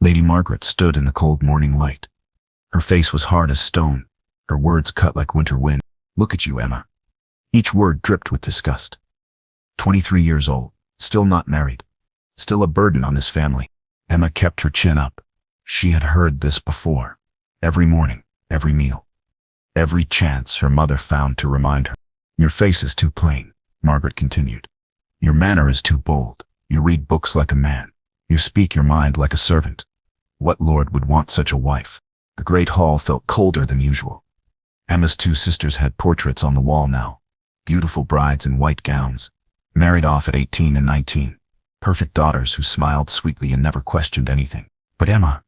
Lady Margaret stood in the cold morning light. Her face was hard as stone, her words cut like winter wind. "Look at you, Emma." Each word dripped with disgust. 23 years old, still not married, still a burden on this family. Emma kept her chin up. She had heard this before. Every morning, every meal, every chance her mother found to remind her. "Your face is too plain," Margaret continued. "Your manner is too bold. You read books like a man. You speak your mind like a servant. What lord would want such a wife?" The great hall felt colder than usual. Emma's two sisters had portraits on the wall now. Beautiful brides in white gowns, married off at 18 and 19. Perfect daughters who smiled sweetly and never questioned anything. But Emma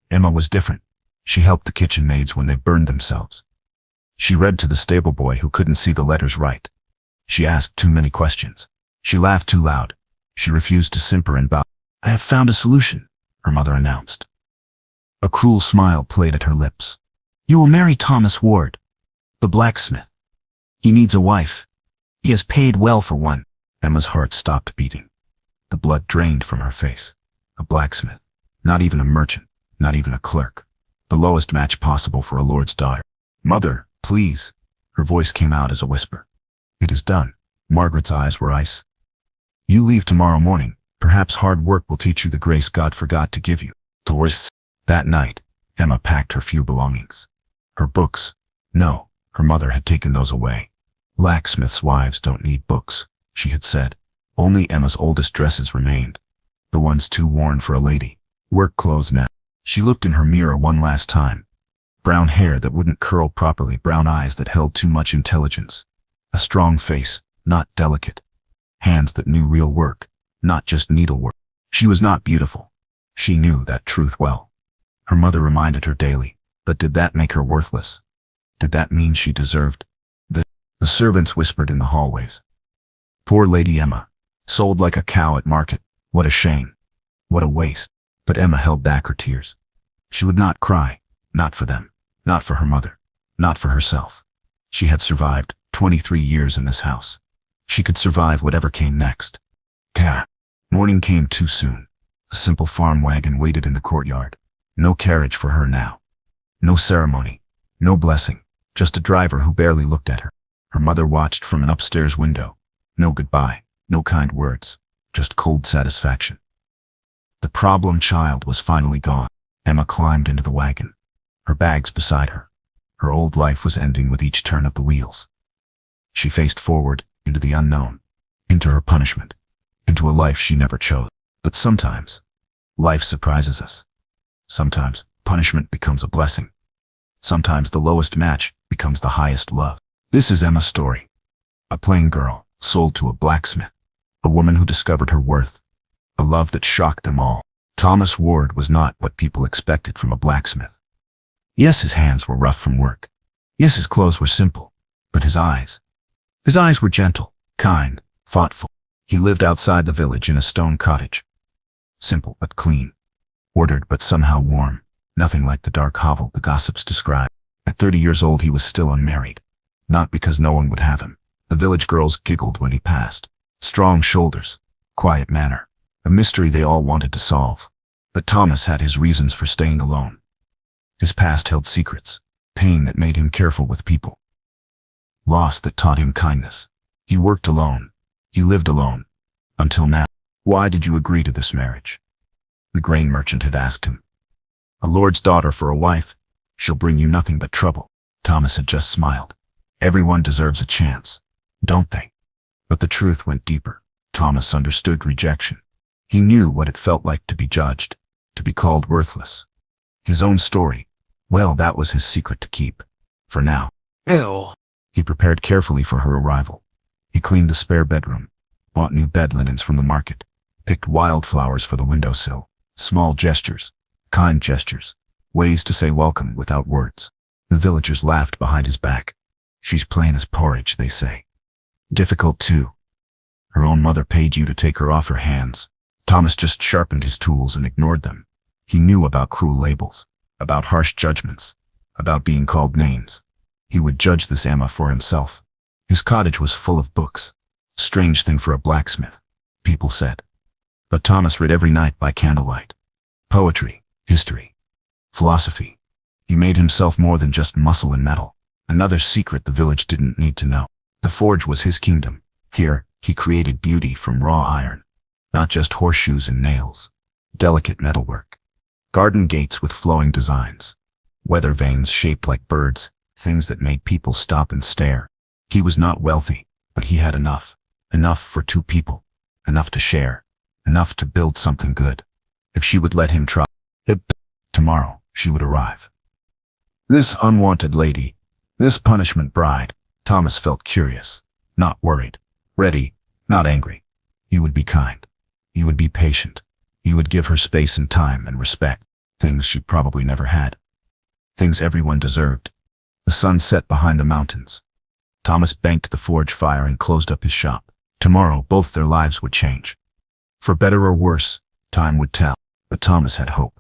was different. She helped the kitchen maids when they burned themselves. She read to the stable boy who couldn't see the letters right. She asked too many questions. She laughed too loud. She refused to simper and bow. "I have found a solution," her mother announced. A cruel smile played at her lips. "You will marry Thomas Ward, the blacksmith. He needs a wife. He has paid well for one." Emma's heart stopped beating. The blood drained from her face. A blacksmith. Not even a merchant. Not even a clerk. The lowest match possible for a lord's daughter. "Mother, please." Her voice came out as a whisper. "It is done." Margaret's eyes were ice. "You leave tomorrow morning. Perhaps hard work will teach you the grace God forgot to give you." Towards that night, Emma packed her few belongings. Her books. No, her mother had taken those away. "Blacksmiths' wives don't need books," she had said. Only Emma's oldest dresses remained. The ones too worn for a lady. Work clothes now. She looked in her mirror one last time. Brown hair that wouldn't curl properly, brown eyes that held too much intelligence. A strong face, not delicate. Hands that knew real work, not just needlework. She was not beautiful. She knew that truth well. Her mother reminded her daily, but did that make her worthless? Did that mean she deserved? The servants whispered in the hallways. "Poor Lady Emma, sold like a cow at market. What a shame. What a waste." But Emma held back her tears. She would not cry, not for them, not for her mother, not for herself. She had survived 23 years in this house. She could survive whatever came next. Morning came too soon. A simple farm wagon waited in the courtyard. No carriage for her now. No ceremony, no blessing, just a driver who barely looked at her. Her mother watched from an upstairs window. No goodbye, no kind words, just cold satisfaction. The problem child was finally gone. Emma climbed into the wagon, her bags beside her. Her old life was ending with each turn of the wheels. She faced forward, into the unknown, into her punishment, into a life she never chose. But sometimes, life surprises us. Sometimes, punishment becomes a blessing. Sometimes the lowest match becomes the highest love. This is Emma's story. A plain girl, sold to a blacksmith. A woman who discovered her worth. A love that shocked them all. Thomas Ward was not what people expected from a blacksmith. Yes, his hands were rough from work. Yes, his clothes were simple. But his eyes were gentle, kind, thoughtful. He lived outside the village in a stone cottage. Simple but clean. Ordered but somehow warm. Nothing like the dark hovel the gossips described. At 30 years old he was still unmarried. Not because no one would have him. The village girls giggled when he passed. Strong shoulders. Quiet manner. A mystery they all wanted to solve. But Thomas had his reasons for staying alone. His past held secrets. Pain that made him careful with people. Loss that taught him kindness. He worked alone. He lived alone. Until now. "Why did you agree to this marriage?" the grain merchant had asked him. "A lord's daughter for a wife. She'll bring you nothing but trouble." Thomas had just smiled. Everyone deserves a chance, don't they? But the truth went deeper. Thomas understood rejection. He knew what it felt like to be judged, to be called worthless. His own story, well, that was his secret to keep. For now. Ew. He prepared carefully for her arrival. He cleaned the spare bedroom, bought new bed linens from the market, picked wildflowers for the windowsill. Small gestures, kind gestures, ways to say welcome without words. The villagers laughed behind his back. "She's plain as porridge," they say. Difficult too. Her own mother paid you to take her off her hands. Thomas just sharpened his tools and ignored them. He knew about cruel labels, about harsh judgments, about being called names. He would judge this Emma for himself. His cottage was full of books. Strange thing for a blacksmith, people said. But Thomas read every night by candlelight. Poetry, history, philosophy. He made himself more than just muscle and metal. Another secret the village didn't need to know. The forge was his kingdom. Here, he created beauty from raw iron. Not just horseshoes and nails. Delicate metalwork. Garden gates with flowing designs. Weather vanes shaped like birds, things that made people stop and stare. He was not wealthy, but he had enough. Enough for two people. Enough to share. Enough to build something good. If she would let him try, tomorrow she would arrive. This unwanted lady, this punishment bride, Thomas felt curious, not worried, ready, not angry. He would be kind. He would be patient. He would give her space and time and respect, things she probably never had. Things everyone deserved. The sun set behind the mountains. Thomas banked the forge fire and closed up his shop. Tomorrow both their lives would change. For better or worse, time would tell. But Thomas had hope.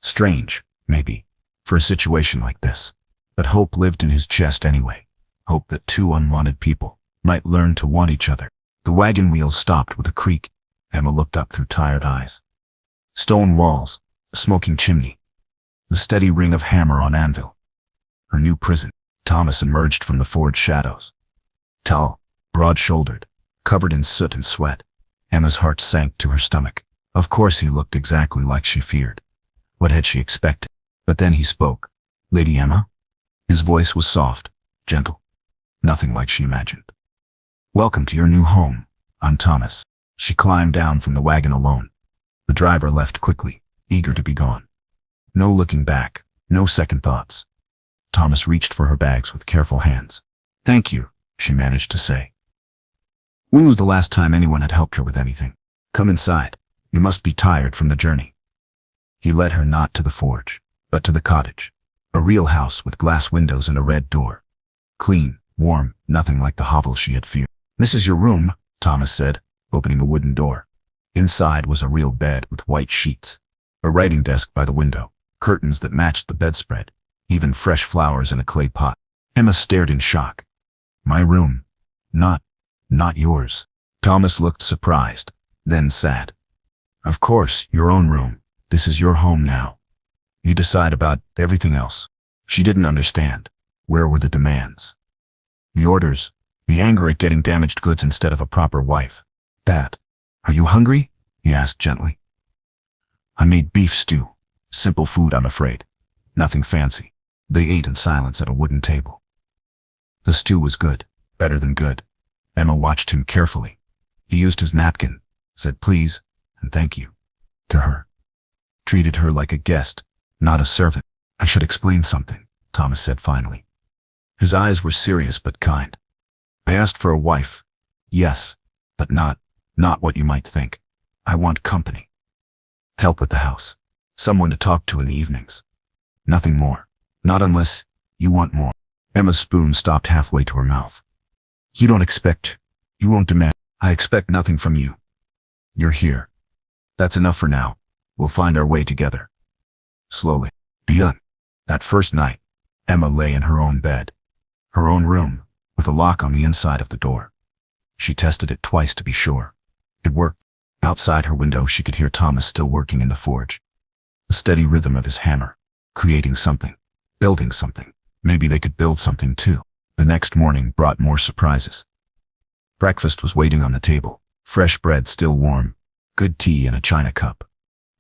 Strange, maybe, for a situation like this. But hope lived in his chest anyway. Hope that two unwanted people might learn to want each other. The wagon wheels stopped with a creak. Emma looked up through tired eyes. Stone walls, a smoking chimney, the steady ring of hammer on anvil. Her new prison. Thomas emerged from the forge shadows. Tall, broad-shouldered, covered in soot and sweat. Emma's heart sank to her stomach. Of course he looked exactly like she feared. What had she expected? But then he spoke. Lady Emma? His voice was soft, gentle. Nothing like she imagined. Welcome to your new home. I'm Thomas. She climbed down from the wagon alone. The driver left quickly, eager to be gone. No looking back, no second thoughts. Thomas reached for her bags with careful hands. Thank you, she managed to say. When was the last time anyone had helped her with anything? Come inside. You must be tired from the journey. He led her not to the forge, but to the cottage. A real house with glass windows and a red door. Clean, warm, nothing like the hovel she had feared. This is your room, Thomas said, opening a wooden door. Inside was a real bed with white sheets, a writing desk by the window, curtains that matched the bedspread, even fresh flowers in a clay pot. Emma stared in shock. My room. Not yours. Thomas looked surprised, then sad. Of course, your own room. This is your home now. You decide about everything else. She didn't understand. Where were the demands? The orders, the anger at getting damaged goods instead of a proper wife. Dad, are you hungry? He asked gently. I made beef stew. Simple food, I'm afraid. Nothing fancy. They ate in silence at a wooden table. The stew was good, better than good. Emma watched him carefully. He used his napkin, said please and thank you to her. Treated her like a guest, not a servant. I should explain something, Thomas said finally. His eyes were serious but kind. I asked for a wife. Yes, but not what you might think. I want company. Help with the house. Someone to talk to in the evenings. Nothing more. Not unless you want more. Emma's spoon stopped halfway to her mouth. You won't demand. I expect nothing from you. You're here. That's enough for now. We'll find our way together. Slowly. Beyond. That first night, Emma lay in her own bed. Her own room, with a lock on the inside of the door. She tested it twice to be sure. It worked. Outside her window she could hear Thomas still working in the forge. The steady rhythm of his hammer, creating something, building something. Maybe they could build something too. The next morning brought more surprises. Breakfast was waiting on the table, fresh bread still warm, good tea in a china cup.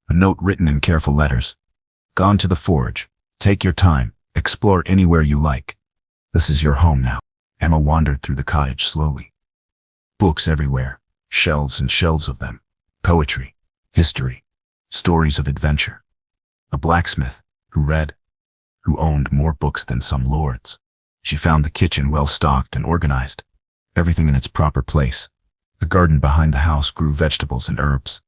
A note written in careful letters. Gone to the forge. Take your time, explore anywhere you like. This is your home now. Emma wandered through the cottage slowly. Books everywhere, shelves and shelves of them. Poetry, history, stories of adventure. A blacksmith, who read, who owned more books than some lords. She found the kitchen well stocked and organized, everything in its proper place. The garden behind the house grew vegetables and herbs.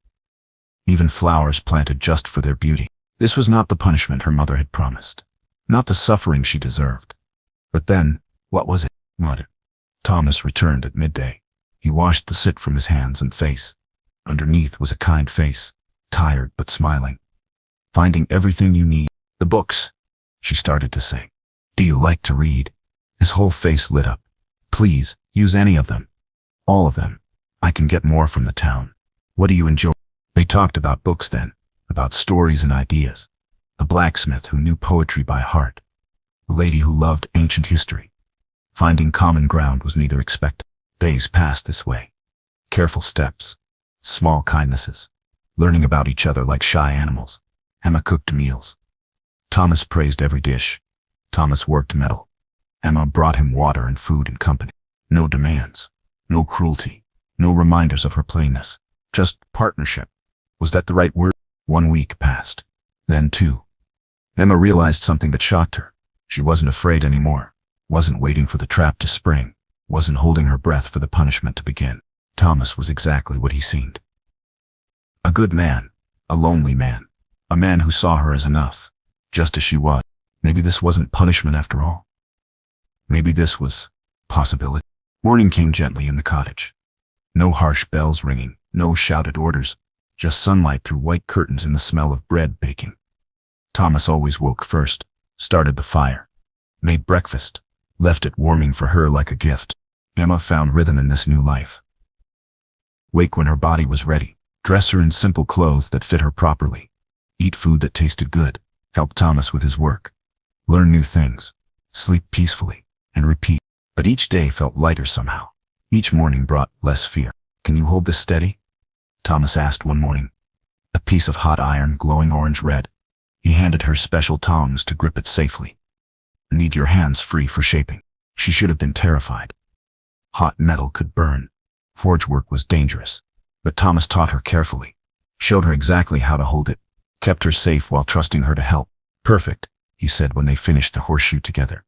Even flowers planted just for their beauty. This was not the punishment her mother had promised, not the suffering she deserved. But then, what was it? What? Thomas returned at midday. He washed the soot from his hands and face. Underneath was a kind face, tired but smiling. Finding everything you need. The books, she started to say. Do you like to read? His whole face lit up. Please, use any of them. All of them. I can get more from the town. What do you enjoy? They talked about books then, about stories and ideas. a blacksmith who knew poetry by heart, a lady who loved ancient history. Finding common ground was neither expected. Days passed this way. Careful steps, small kindnesses, learning about each other like shy animals. Emma cooked meals. Thomas praised every dish. Thomas worked metal. Emma brought him water and food and company. No demands, no cruelty, no reminders of her plainness. Just partnership. Was that the right word? 1 week passed. Then 2. Emma realized something that shocked her. She wasn't afraid anymore. Wasn't waiting for the trap to spring. Wasn't holding her breath for the punishment to begin. Thomas was exactly what he seemed. A good man. A lonely man. A man who saw her as enough. Just as she was. Maybe this wasn't punishment after all. Maybe this was possibility. Morning came gently in the cottage. No harsh bells ringing. No shouted orders. Just sunlight through white curtains and the smell of bread baking. Thomas always woke first. Started the fire. Made breakfast. Left it warming for her like a gift. Emma found rhythm in this new life. Wake when her body was ready. Dress her in simple clothes that fit her properly. Eat food that tasted good. Help Thomas with his work. Learn new things. Sleep peacefully. And repeat. But each day felt lighter somehow. Each morning brought less fear. Can you hold this steady? Thomas asked one morning. A piece of hot iron glowing orange-red. He handed her special tongs to grip it safely. Need your hands free for shaping. She should have been terrified. Hot metal could burn. Forge work was dangerous. But Thomas taught her carefully. Showed her exactly how to hold it. Kept her safe while trusting her to help. Perfect, he said when they finished the horseshoe together.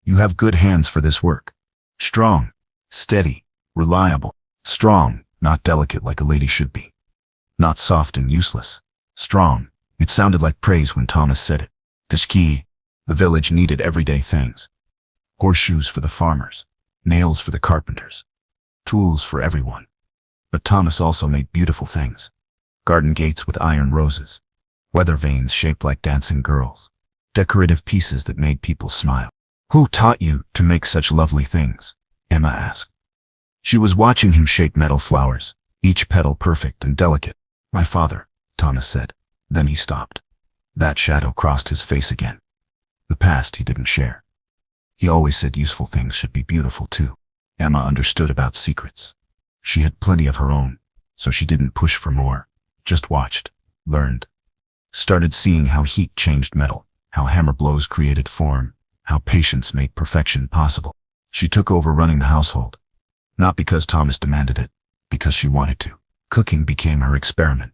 You have good hands for this work. Strong, steady, reliable. Strong, not delicate like a lady should be. Not soft and useless. Strong. It sounded like praise when Thomas said it. Tishki. The village needed everyday things. Horseshoes for the farmers. Nails for the carpenters. Tools for everyone. But Thomas also made beautiful things. Garden gates with iron roses. Weather vanes shaped like dancing girls. Decorative pieces that made people smile. Who taught you to make such lovely things? Emma asked. She was watching him shape metal flowers, each petal perfect and delicate. My father, Thomas said. Then he stopped. That shadow crossed his face again. The past he didn't share. He always said useful things should be beautiful too. Emma understood about secrets. She had plenty of her own, so she didn't push for more. Just watched, learned. Started seeing how heat changed metal, how hammer blows created form, how patience made perfection possible. She took over running the household. Not because Thomas demanded it, because she wanted to. Cooking became her experiment.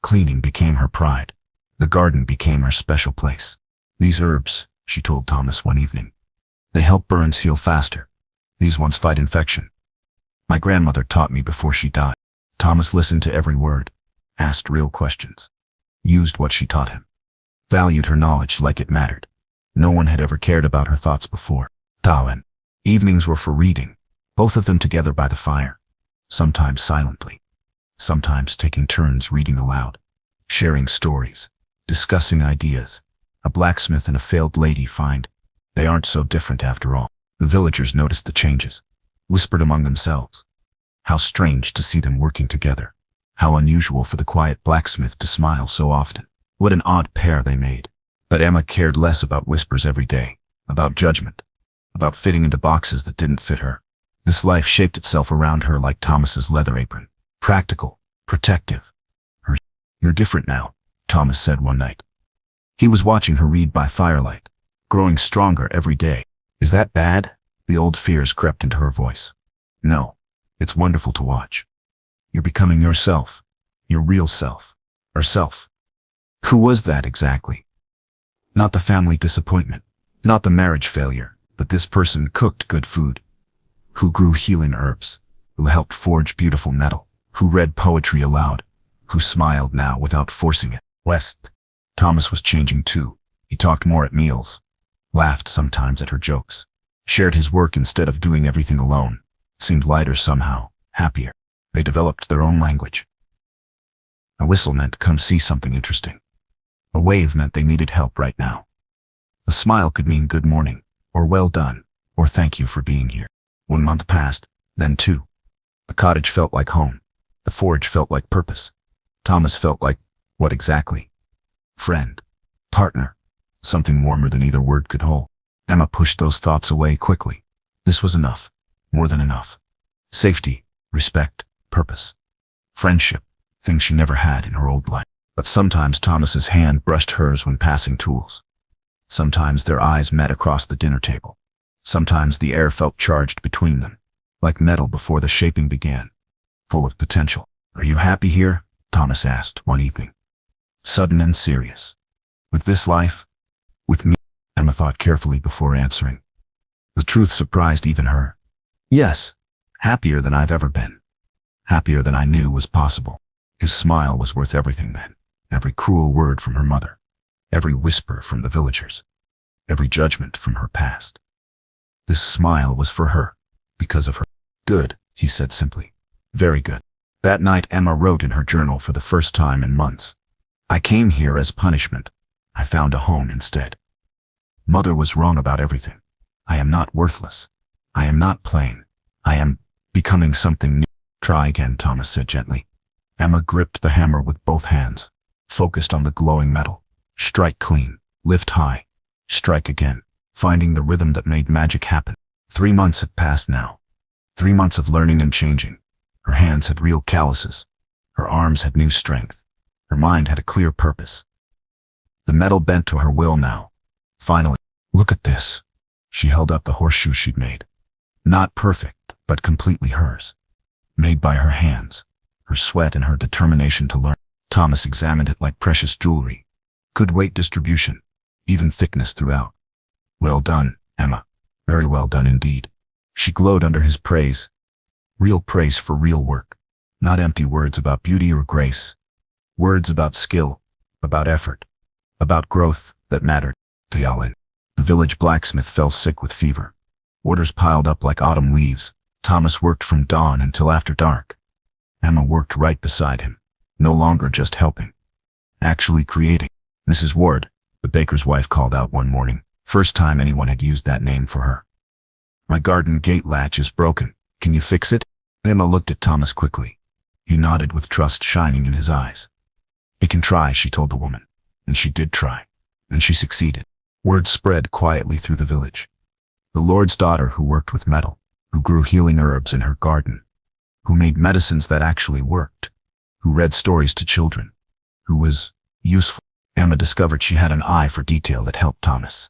Cleaning became her pride. The garden became her special place. These herbs, she told Thomas one evening, they help burns heal faster. These ones fight infection. My grandmother taught me before she died. Thomas listened to every word, asked real questions, used what she taught him, valued her knowledge like it mattered. No one had ever cared about her thoughts before. Talin. Evenings were for reading, both of them together by the fire, sometimes silently, sometimes taking turns reading aloud, sharing stories, discussing ideas. A blacksmith and a failed lady find they aren't so different after all. The villagers noticed the changes, whispered among themselves. How strange to see them working together. How unusual for the quiet blacksmith to smile so often. What an odd pair they made. But Emma cared less about whispers every day, about judgment, about fitting into boxes that didn't fit her. This life shaped itself around her like Thomas's leather apron. Practical, protective. You're different now, Thomas said one night. He was watching her read by firelight, growing stronger every day. Is that bad? The old fears crept into her voice. No, it's wonderful to watch. You're becoming yourself, your real self, herself. Who was that exactly? Not the family disappointment, not the marriage failure, but this person cooked good food, who grew healing herbs, who helped forge beautiful metal, who read poetry aloud, who smiled now without forcing it. West. Thomas was changing too. He talked more at meals, laughed sometimes at her jokes, shared his work instead of doing everything alone, seemed lighter somehow, happier. They developed their own language. A whistle meant come see something interesting. A wave meant they needed help right now. A smile could mean good morning, or well done, or thank you for being here. 1 month passed, then 2. The cottage felt like home. The forge felt like purpose. Thomas felt like, what exactly? Friend. partner, something warmer than either word could hold. Emma pushed those thoughts away quickly. This was enough, more than enough. Safety, respect, purpose, friendship, things she never had in her old life. But sometimes Thomas's hand brushed hers when passing tools. Sometimes their eyes met across the dinner table. Sometimes the air felt charged between them, like metal before the shaping began, full of potential. "Are you happy here?" Thomas asked one evening. Sudden and serious. "With this life? With me?" Emma thought carefully before answering. The truth surprised even her. "Yes, happier than I've ever been. Happier than I knew was possible." His smile was worth everything then. Every cruel word from her mother. Every whisper from the villagers. Every judgment from her past. This smile was for her, because of her. "Good," he said simply. "Very good." That night Emma wrote in her journal for the first time in months. "I came here as punishment. I found a home instead. Mother was wrong about everything. I am not worthless. I am not plain. I am becoming something new." "Try again," Thomas said gently. Emma gripped the hammer with both hands, focused on the glowing metal. Strike clean, lift high, strike again, finding the rhythm that made magic happen. 3 months had passed now. 3 months of learning and changing. Her hands had real calluses. Her arms had new strength. Her mind had a clear purpose. The metal bent to her will now. Finally, "Look at this." She held up the horseshoe she'd made. Not perfect, but completely hers. Made by her hands, her sweat and her determination to learn. Thomas examined it like precious jewelry. Good weight distribution, even thickness throughout. "Well done, Emma. Very well done indeed." She glowed under his praise. Real praise for real work. Not empty words about beauty or grace. Words about skill, about effort, about growth that mattered. The village blacksmith fell sick with fever. Orders piled up like autumn leaves. Thomas worked from dawn until after dark. Emma worked right beside him, no longer just helping, actually creating. "Mrs. Ward," the baker's wife called out one morning, first time anyone had used that name for her. "My garden gate latch is broken. Can you fix it?" Emma looked at Thomas quickly. He nodded with trust shining in his eyes. "I can try," she told the woman. And she did try. And she succeeded. Word spread quietly through the village. The Lord's daughter who worked with metal, who grew healing herbs in her garden, who made medicines that actually worked, who read stories to children, who was useful. Emma discovered she had an eye for detail that helped Thomas.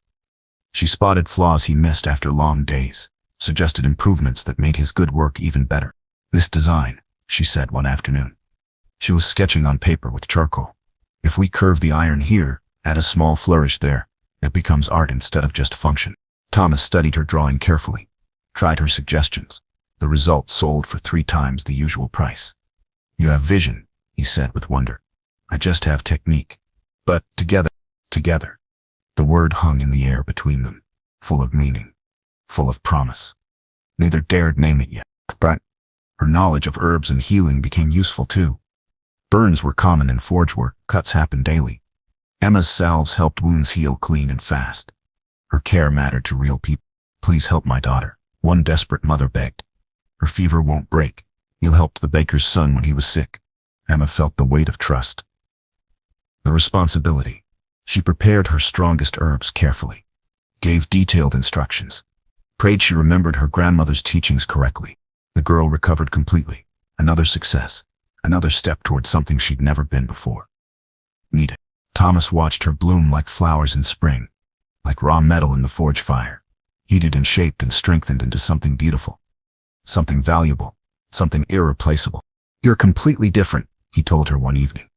She spotted flaws he missed after long days, suggested improvements that made his good work even better. "This design," she said one afternoon. She was sketching on paper with charcoal. "If we curve the iron here, add a small flourish there, it becomes art instead of just function." Thomas studied her drawing carefully, tried her suggestions. The result sold for 3 times the usual price. "You have vision," he said with wonder. "I just have technique." But together. The word hung in the air between them, full of meaning, full of promise. Neither dared name it yet, but her knowledge of herbs and healing became useful too. Burns were common in forge work, cuts happened daily. Emma's salves helped wounds heal clean and fast. Her care mattered to real people. "Please help my daughter," one desperate mother begged. "Her fever won't break. You helped the baker's son when he was sick." Emma felt the weight of trust. The responsibility. She prepared her strongest herbs carefully, gave detailed instructions, prayed she remembered her grandmother's teachings correctly. The girl recovered completely. Another success, another step toward something she'd never been before. Needed. Thomas watched her bloom like flowers in spring, like raw metal in the forge fire, heated and shaped and strengthened into something beautiful, something valuable, something irreplaceable. "You're completely different," he told her one evening.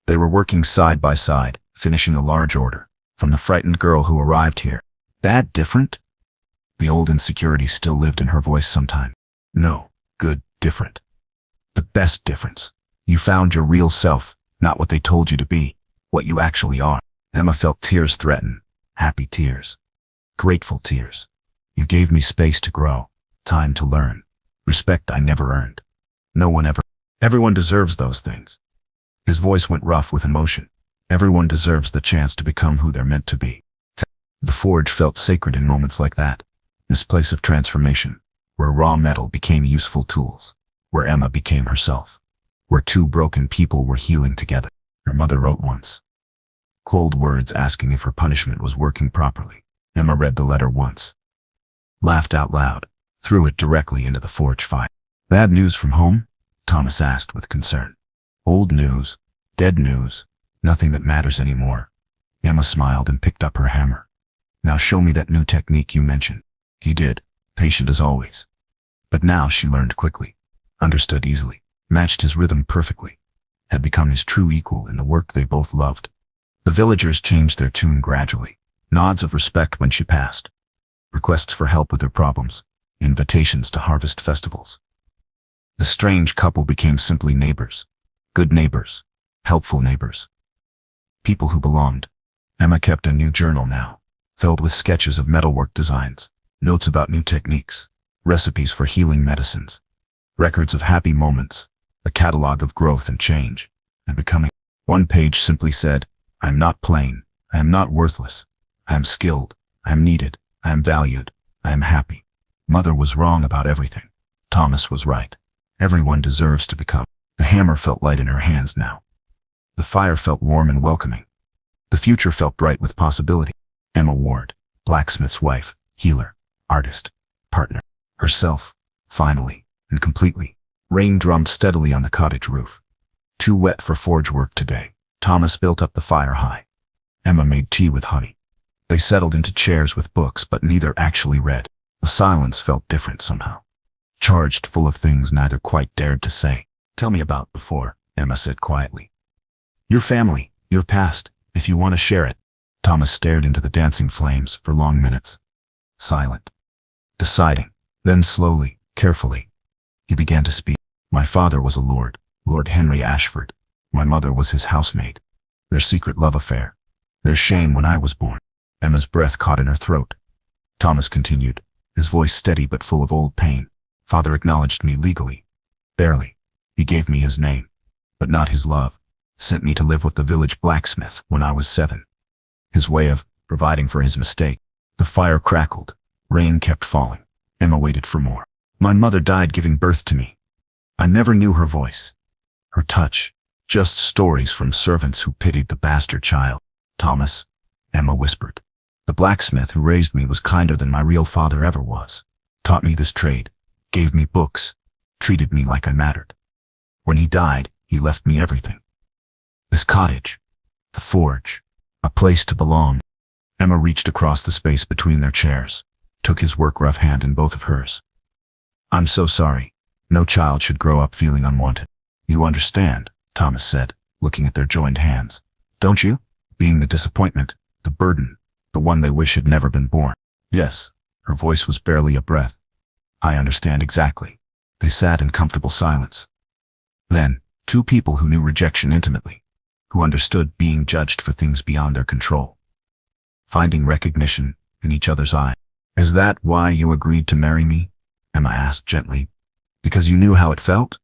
They were working side by side, finishing a large order, from the frightened girl who arrived here. "Bad different?" The old insecurity still lived in her voice sometime. "No, good different. The best difference. You found your real self, not what they told you to be, what you actually are." Emma felt tears threaten, happy tears, grateful tears. "You gave me space to grow, time to learn, respect I never earned. No one ever. Everyone deserves those things." His voice went rough with emotion. Everyone deserves the chance to become who they're meant to be. The forge felt sacred in moments like that. This place of transformation, where raw metal became useful tools, where Emma became herself, where 2 broken people were healing together. Her mother wrote once, Cold words asking if her punishment was working properly. Emma read the letter once, laughed out loud, threw it directly into the forge fire. Bad news from home? Thomas asked with concern. Old news, dead news, nothing that matters anymore. Emma smiled and picked up her hammer. Now show me that new technique you mentioned. He did, patient as always. But now she learned quickly, understood easily, matched his rhythm perfectly, had become his true equal in the work they both loved. The villagers changed their tune gradually, nods of respect when she passed, requests for help with their problems, invitations to harvest festivals. The strange couple became simply neighbors, good neighbors, helpful neighbors, people who belonged. Emma kept a new journal now, filled with sketches of metalwork designs, notes about new techniques, recipes for healing medicines, records of happy moments, a catalog of growth and change, and becoming. One page simply said, I am not plain, I am not worthless, I am skilled, I am needed, I am valued, I am happy. Mother was wrong about everything. Thomas was right. Everyone deserves to become. The hammer felt light in her hands now. The fire felt warm and welcoming. The future felt bright with possibility. Emma Ward, blacksmith's wife, healer, artist, partner, herself, finally, and completely. Rain drummed steadily on the cottage roof. Too wet for forge work today. Thomas built up the fire high. Emma made tea with honey. They settled into chairs with books, but neither actually read. The silence felt different somehow, charged full of things neither quite dared to say. Tell me about before, Emma said quietly. Your family, your past, if you want to share it. Thomas stared into the dancing flames for long minutes, silent, deciding. Then slowly, carefully, he began to speak. My father was a lord, Lord Henry Ashford. My mother was his housemaid. Their secret love affair. Their shame when I was born. Emma's breath caught in her throat. Thomas continued, his voice steady but full of old pain. Father acknowledged me legally. Barely. He gave me his name, but not his love. Sent me to live with the village blacksmith when I was 7. His way of providing for his mistake. The fire crackled. Rain kept falling. Emma waited for more. My mother died giving birth to me. I never knew her voice, her touch, just stories from servants who pitied the bastard child. Thomas, Emma whispered. The blacksmith who raised me was kinder than my real father ever was. Taught me this trade, gave me books, treated me like I mattered. When he died, he left me everything. This cottage, the forge, a place to belong. Emma reached across the space between their chairs, took his work rough hand in both of hers. I'm so sorry. No child should grow up feeling unwanted. You understand, Thomas said, looking at their joined hands. Don't you? Being the disappointment, the burden, the one they wish had never been born. Yes, her voice was barely a breath. I understand exactly. They sat in comfortable silence. Then, two people who knew rejection intimately, who understood being judged for things beyond their control, finding recognition in each other's eyes. Is that why you agreed to marry me? Emma asked gently. Because you knew how it felt?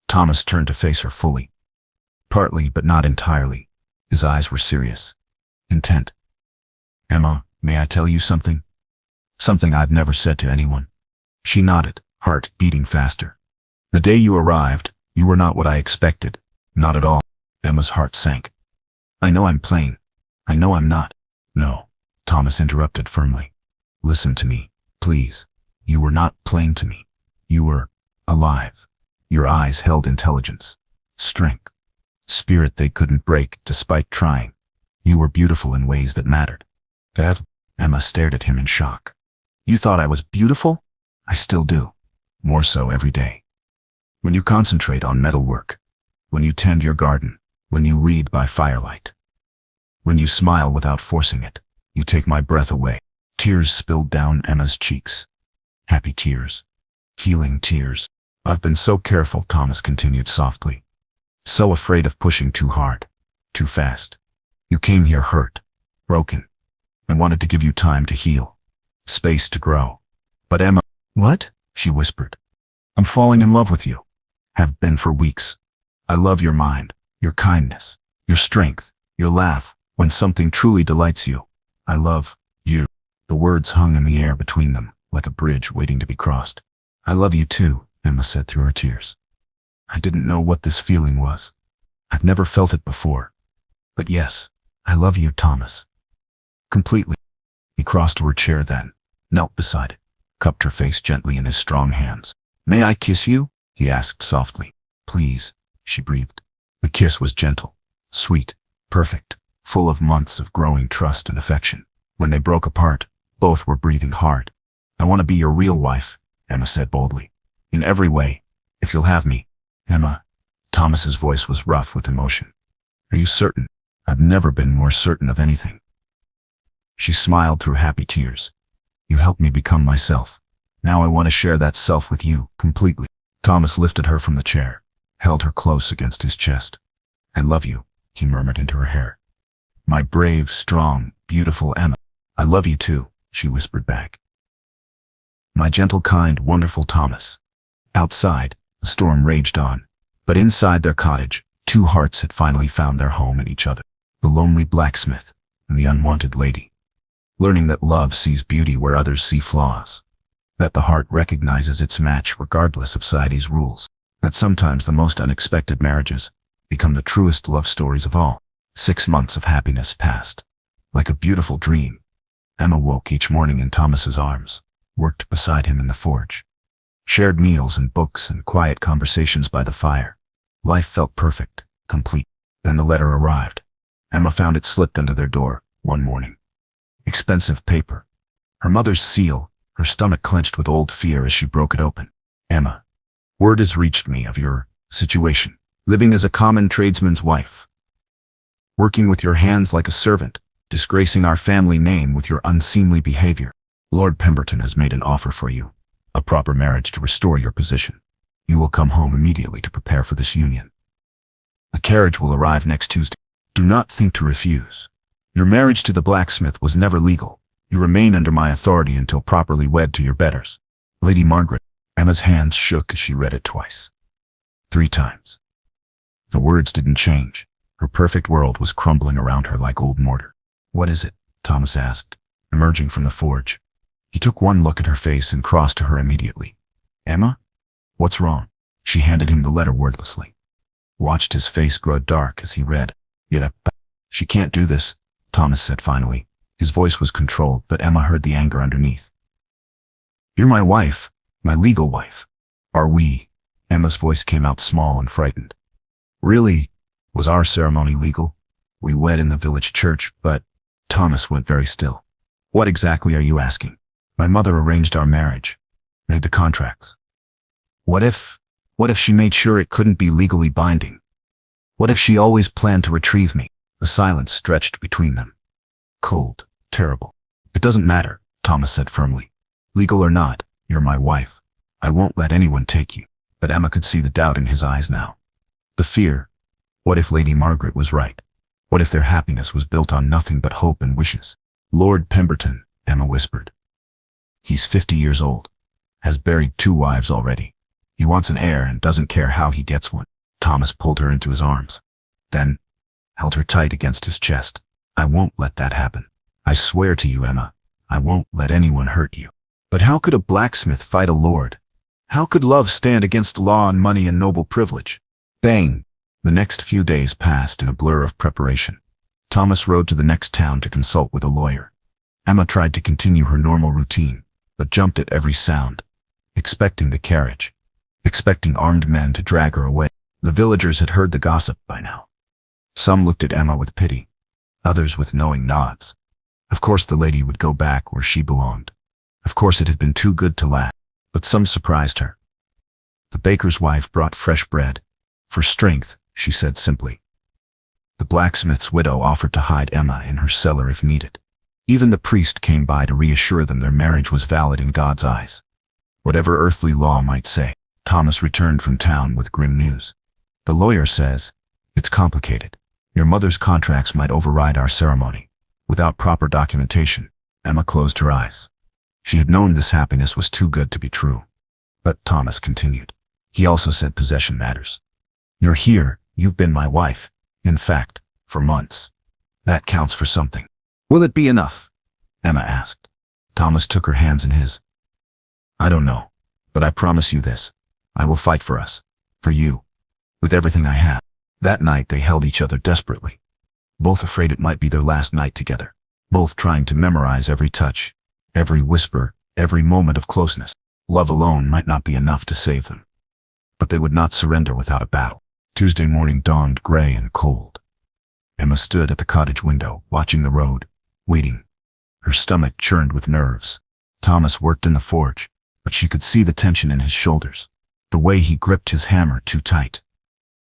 Thomas turned to face her fully. Partly, but not entirely. His eyes were serious, intent. Emma, may I tell you something? Something I've never said to anyone. She nodded, heart beating faster. The day you arrived, you were not what I expected. Not at all. Emma's heart sank. I know I'm plain. I know I'm not. No, Thomas interrupted firmly. Listen to me, please. You were not plain to me. You were alive. Your eyes held intelligence, strength, spirit they couldn't break despite trying. You were beautiful in ways that mattered. That? Emma stared at him in shock. You thought I was beautiful? I still do. More so every day. When you concentrate on metalwork, when you tend your garden, when you read by firelight, when you smile without forcing it, you take my breath away. Tears spilled down Emma's cheeks. Happy tears. Healing tears. I've been so careful, Thomas continued softly. So afraid of pushing too hard, too fast. You came here hurt, broken. I wanted to give you time to heal, space to grow. But Emma, what? She whispered. I'm falling in love with you. Have been for weeks. I love your mind, your kindness, your strength, your laugh, when something truly delights you. I love you. The words hung in the air between them, like a bridge waiting to be crossed. I love you too, Emma said through her tears. I didn't know what this feeling was. I've never felt it before. But yes, I love you, Thomas. Completely. He crossed to her chair then, knelt beside it, cupped her face gently in his strong hands. May I kiss you? He asked softly. Please, she breathed. The kiss was gentle, sweet, perfect, full of months of growing trust and affection. When they broke apart, both were breathing hard. I want to be your real wife, Emma said boldly. In every way, if you'll have me. Emma. Thomas's voice was rough with emotion. Are you certain? I've never been more certain of anything. She smiled through happy tears. You helped me become myself. Now I want to share that self with you, completely. Thomas lifted her from the chair, held her close against his chest. I love you, he murmured into her hair. My brave, strong, beautiful Emma. I love you too, she whispered back. My gentle, kind, wonderful Thomas. Outside, the storm raged on, but inside their cottage, two hearts had finally found their home in each other. The lonely blacksmith and the unwanted lady. Learning that love sees beauty where others see flaws. That the heart recognizes its match regardless of society's rules. That sometimes the most unexpected marriages become the truest love stories of all. 6 months of happiness passed. Like a beautiful dream, Emma woke each morning in Thomas's arms, worked beside him in the forge. Shared meals and books and quiet conversations by the fire. Life felt perfect, complete. Then the letter arrived. Emma found it slipped under their door one morning. Expensive paper. Her mother's seal, her stomach clenched with old fear as she broke it open. Emma, word has reached me of your situation. Living as a common tradesman's wife. Working with your hands like a servant, disgracing our family name with your unseemly behavior. Lord Pemberton has made an offer for you. A proper marriage to restore your position. You will come home immediately to prepare for this union. A carriage will arrive next Tuesday. Do not think to refuse. Your marriage to the blacksmith was never legal. You remain under my authority until properly wed to your betters. Lady Margaret. Emma's hands shook as she read it twice. 3 times. The words didn't change. Her perfect world was crumbling around her like old mortar. What is it? Thomas asked, emerging from the forge. He took one look at her face and crossed to her immediately. Emma? What's wrong? She handed him the letter wordlessly. Watched his face grow dark as he read. She can't do this, Thomas said finally. His voice was controlled, but Emma heard the anger underneath. You're my wife, my legal wife. Are we? Emma's voice came out small and frightened. Really? Was our ceremony legal? We wed in the village church, but... Thomas went very still. What exactly are you asking? My mother arranged our marriage. Made the contracts. What if she made sure it couldn't be legally binding? What if she always planned to retrieve me? The silence stretched between them. Cold, terrible. It doesn't matter, Thomas said firmly. Legal or not, you're my wife. I won't let anyone take you. But Emma could see the doubt in his eyes now. The fear. What if Lady Margaret was right? What if their happiness was built on nothing but hope and wishes? Lord Pemberton, Emma whispered. He's 50 years old. Has buried 2 wives already. He wants an heir and doesn't care how he gets one. Thomas pulled her into his arms. Then, held her tight against his chest. I won't let that happen. I swear to you, Emma, I won't let anyone hurt you. But how could a blacksmith fight a lord? How could love stand against law and money and noble privilege? Bang! The next few days passed in a blur of preparation. Thomas rode to the next town to consult with a lawyer. Emma tried to continue her normal routine, but jumped at every sound, expecting the carriage, expecting armed men to drag her away. The villagers had heard the gossip by now. Some looked at Emma with pity, others with knowing nods. Of course the lady would go back where she belonged. Of course it had been too good to last, but some surprised her. The baker's wife brought fresh bread. For strength, she said simply. The blacksmith's widow offered to hide Emma in her cellar if needed. Even the priest came by to reassure them their marriage was valid in God's eyes. Whatever earthly law might say, Thomas returned from town with grim news. The lawyer says, it's complicated. Your mother's contracts might override our ceremony. Without proper documentation, Emma closed her eyes. She had known this happiness was too good to be true. But Thomas continued. He also said possession matters. You're here, you've been my wife. In fact, for months. That counts for something. Will it be enough? Emma asked. Thomas took her hands in his. I don't know, but I promise you this. I will fight for us. For you. With everything I have. That night they held each other desperately. both afraid it might be their last night together, both trying to memorize every touch, every whisper, every moment of closeness. Love alone might not be enough to save them, but they would not surrender without a battle. Tuesday morning dawned gray and cold. Emma stood at the cottage window, watching the road, waiting. Her stomach churned with nerves. Thomas worked in the forge, but she could see the tension in his shoulders, the way he gripped his hammer too tight.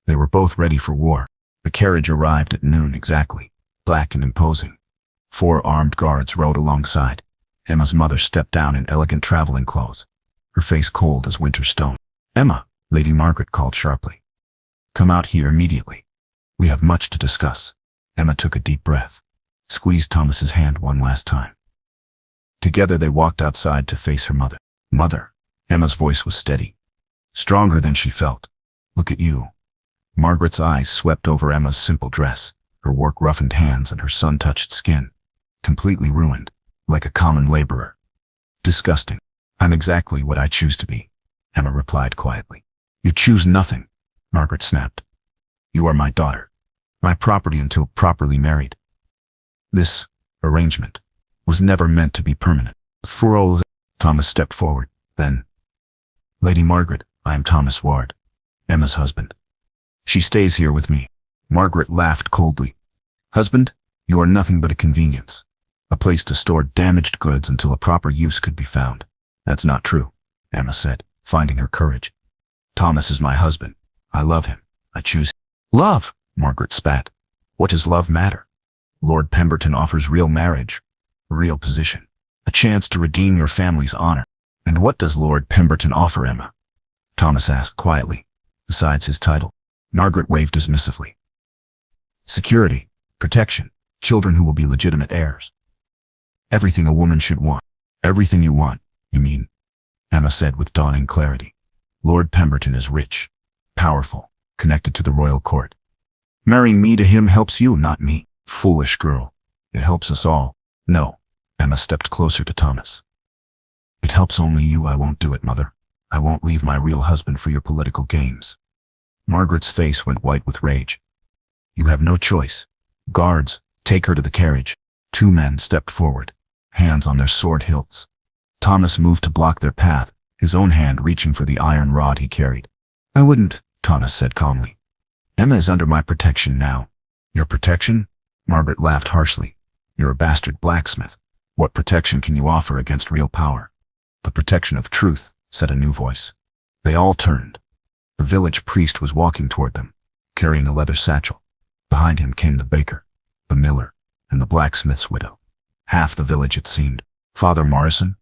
They were both ready for war. The carriage arrived at noon exactly, black and imposing. 4 armed guards rode alongside. Emma's mother stepped down in elegant traveling clothes, her face cold as winter stone. "Emma," Lady Margaret called sharply. "Come out here immediately. We have much to discuss." Emma took a deep breath, squeezed Thomas's hand one last time. Together they walked outside to face her mother. "Mother," Emma's voice was steady, stronger than she felt. "Look at you." Margaret's eyes swept over Emma's simple dress, her work-roughened hands and her sun-touched skin, completely ruined, like a common laborer. "Disgusting. I'm exactly what I choose to be," Emma replied quietly. "You choose nothing," Margaret snapped. "You are my daughter, my property until properly married. This arrangement was never meant to be permanent." Thomas stepped forward, then, "Lady Margaret, I am Thomas Ward, Emma's husband. She stays here with me." Margaret laughed coldly. "Husband? You are nothing but a convenience, a place to store damaged goods until a proper use could be found." "That's not true," Emma said, finding her courage. "Thomas is my husband. I love him. I choose him." "Love," Margaret spat. "What does love matter? Lord Pemberton offers real marriage, a real position, a chance to redeem your family's honor." "And what does Lord Pemberton offer, Emma?" Thomas asked quietly, "besides his title?" Margaret waved dismissively. "Security, protection, children who will be legitimate heirs. Everything a woman should want." "Everything you want, you mean?" Emma said with dawning clarity. "Lord Pemberton is rich, powerful, connected to the royal court. Marrying me to him helps you, not me." "Foolish girl. It helps us all." "No." Emma stepped closer to Thomas. "It helps only you. I won't do it, Mother. I won't leave my real husband for your political games." Margaret's face went white with rage. "You have no choice. Guards, take her to the carriage." 2 men stepped forward, hands on their sword hilts. Thomas moved to block their path, his own hand reaching for the iron rod he carried. "I wouldn't," Thomas said calmly. "Emma is under my protection now." "Your protection?" Margaret laughed harshly. "You're a bastard blacksmith. What protection can you offer against real power?" "The protection of truth," said a new voice. They all turned. The village priest was walking toward them, carrying a leather satchel. Behind him came the baker, the miller, and the blacksmith's widow. Half the village, it seemed. "Father Morrison?"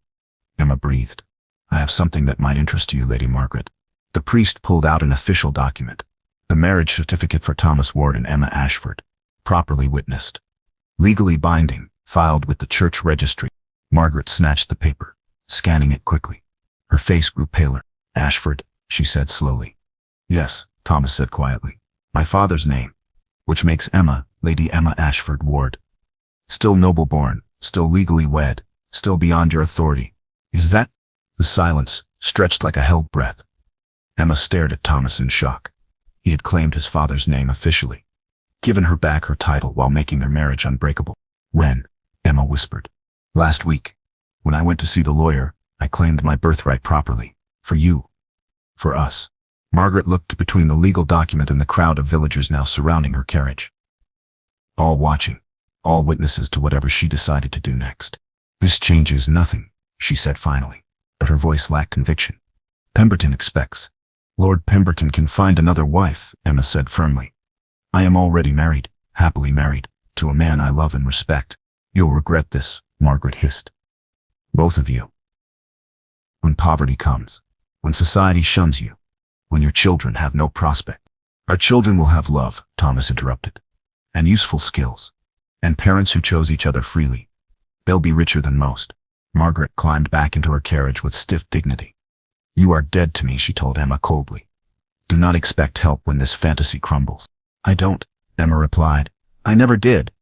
Emma breathed. "I have something that might interest you, Lady Margaret." The priest pulled out an official document, the marriage certificate for Thomas Ward and Emma Ashford, properly witnessed, legally binding, filed with the church registry. Margaret snatched the paper, scanning it quickly. Her face grew paler. "Ashford," she said slowly. "Yes," Thomas said quietly. "My father's name, which makes Emma, Lady Emma Ashford Ward. Still noble-born, still legally wed, still beyond your authority. Is that?" The silence stretched like a held breath. Emma stared at Thomas in shock. He had claimed his father's name officially, given her back her title while making their marriage unbreakable. "When?" Emma whispered. "Last week. When I went to see the lawyer, I claimed my birthright properly. For you. For us." Margaret looked between the legal document and the crowd of villagers now surrounding her carriage. All watching, all witnesses to whatever she decided to do next. "This changes nothing," she said finally, but her voice lacked conviction. "Pemberton expects." "Lord Pemberton can find another wife," Emma said firmly. "I am already married, happily married, to a man I love and respect." "You'll regret this," Margaret hissed. "Both of you. When poverty comes, when society shuns you, when your children have no prospect." "Our children will have love," Thomas interrupted, "and useful skills, and parents who chose each other freely. They'll be richer than most." Margaret climbed back into her carriage with stiff dignity. "You are dead to me," she told Emma coldly. "Do not expect help when this fantasy crumbles." "I don't," Emma replied. "I never did."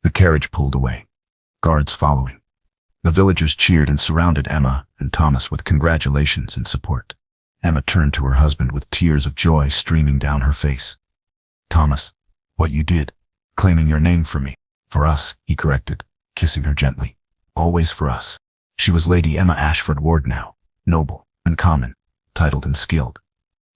The carriage pulled away, guards following. The villagers cheered and surrounded Emma and Thomas with congratulations and support. Emma turned to her husband with tears of joy streaming down her face. "Thomas, what you did, claiming your name for me. For us, he corrected, kissing her gently. Always for us. She was Lady Emma Ashford Ward now, noble, uncommon, titled and skilled.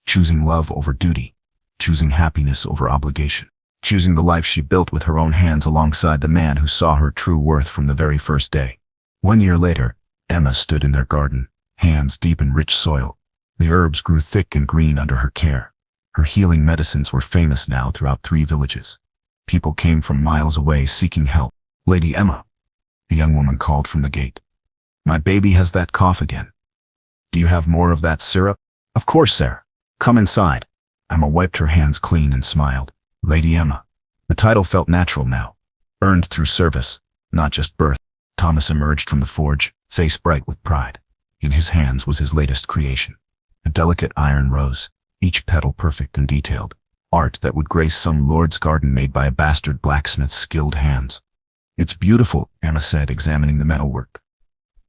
Choosing love over duty, choosing happiness over obligation, choosing the life she built with her own hands alongside the man who saw her true worth from the very first day. 1 year later, Emma stood in their garden, hands deep in rich soil. The herbs grew thick and green under her care. Her healing medicines were famous now throughout 3 villages. People came from miles away seeking help. Lady Emma, the young woman called from the gate. My baby has that cough again. Do you have more of that syrup? Of course, sir. Come inside. Emma wiped her hands clean and smiled. Lady Emma. The title felt natural now. Earned through service, not just birth. Thomas emerged from the forge, face bright with pride. In his hands was his latest creation. A delicate iron rose, each petal perfect and detailed. Art that would grace some lord's garden made by a bastard blacksmith's skilled hands. It's beautiful, Emma said, examining the metalwork.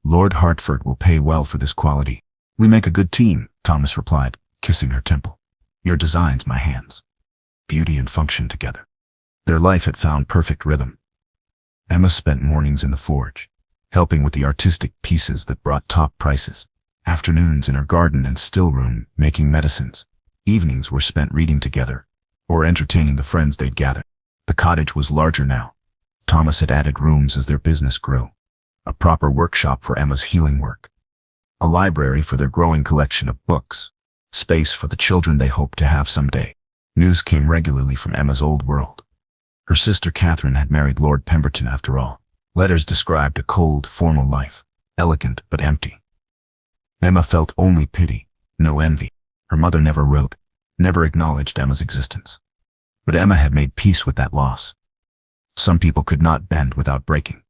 Lord Hertford will pay well for this quality. We make a good team, Thomas replied, kissing her temple. Your design's my hands. Beauty and function together. Their life had found perfect rhythm. Emma spent mornings in the forge, helping with the artistic pieces that brought top prices. Afternoons in her garden and still room, making medicines. Evenings were spent reading together, or entertaining the friends they'd gathered. The cottage was larger now. Thomas had added rooms as their business grew. A proper workshop for Emma's healing work. A library for their growing collection of books. Space for the children they hoped to have someday. News came regularly from Emma's old world. Her sister Catherine had married Lord Pemberton after all. Letters described a cold, formal life, elegant but empty. Emma felt only pity, no envy. Her mother never wrote, never acknowledged Emma's existence. But Emma had made peace with that loss. Some people could not bend without breaking.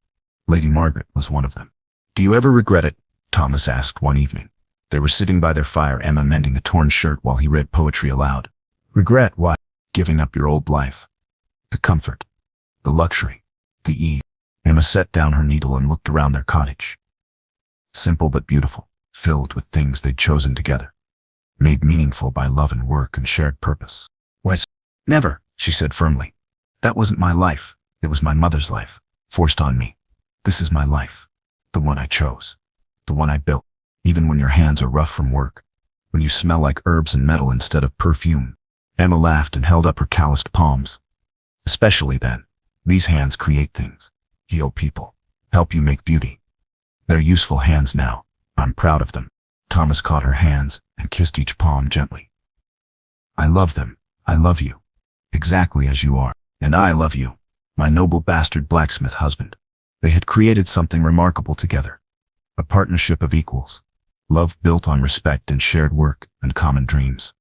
Lady Margaret was one of them. Do you ever regret it? Thomas asked one evening. They were sitting by their fire, Emma mending a torn shirt while he read poetry aloud. Regret what? Giving up your old life. The comfort, the luxury, the ease. Emma set down her needle and looked around their cottage. Simple but beautiful, filled with things they'd chosen together. Made meaningful by love and work and shared purpose. Why? Never, she said firmly. That wasn't my life. It was my mother's life, forced on me. This is my life. The one I chose. The one I built. Even when your hands are rough from work. When you smell like herbs and metal instead of perfume. Emma laughed and held up her calloused palms. Especially then. These hands create things. Heal people. Help you make beauty. They're useful hands now. I'm proud of them. Thomas caught her hands and kissed each palm gently. I love them. I love you. Exactly as you are. And I love you. My noble bastard blacksmith husband. They had created something remarkable together. A partnership of equals. Love built on respect and shared work and common dreams.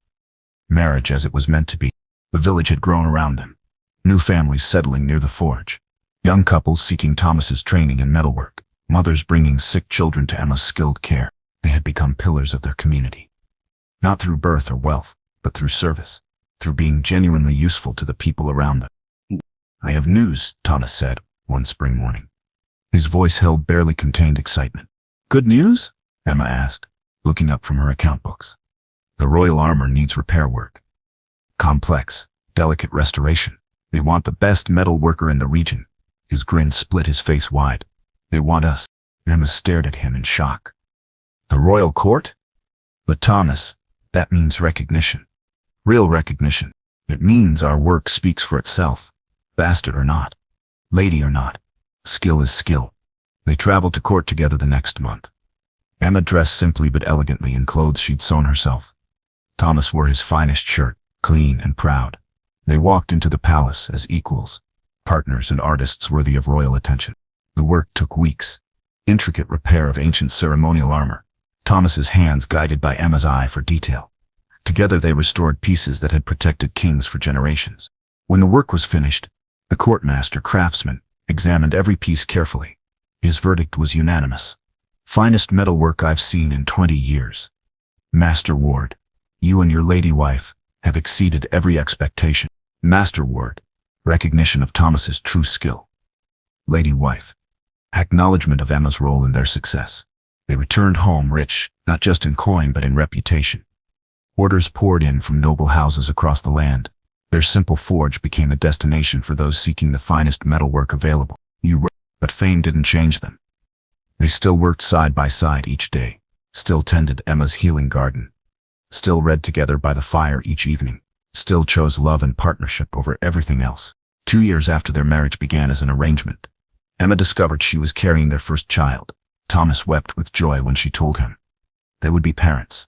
Marriage as it was meant to be. The village had grown around them. New families settling near the forge. Young couples seeking Thomas's training in metalwork. Mothers bringing sick children to Emma's skilled care. They had become pillars of their community. Not through birth or wealth, but through service. Through being genuinely useful to the people around them. I have news, Thomas said, one spring morning. His voice held barely contained excitement. Good news? Emma asked, looking up from her account books. The royal armor needs repair work. Complex, delicate restoration. They want the best metal worker in the region. His grin split his face wide. They want us. Emma stared at him in shock. The royal court? But Thomas, that means recognition. Real recognition. It means our work speaks for itself. Bastard or not. Lady or not. Skill is skill. They traveled to court together the next month. Emma dressed simply but elegantly in clothes she'd sewn herself. Thomas wore his finest shirt, clean and proud. They walked into the palace as equals, partners and artists worthy of royal attention. The work took weeks. Intricate repair of ancient ceremonial armor. Thomas's hands guided by Emma's eye for detail. Together they restored pieces that had protected kings for generations. When the work was finished, the courtmaster craftsman examined every piece carefully. His verdict was unanimous. Finest metalwork I've seen in 20 years. Master Ward, you and your lady wife have exceeded every expectation. Master Ward, recognition of Thomas's true skill. Lady wife, acknowledgement of Emma's role in their success. They returned home rich, not just in coin but in reputation. Orders poured in from noble houses across the land. Their simple forge became a destination for those seeking the finest metalwork available. But fame didn't change them. They still worked side by side each day, still tended Emma's healing garden, still read together by the fire each evening, still chose love and partnership over everything else. 2 years after their marriage began as an arrangement, Emma discovered she was carrying their first child. Thomas wept with joy when she told him. They would be parents.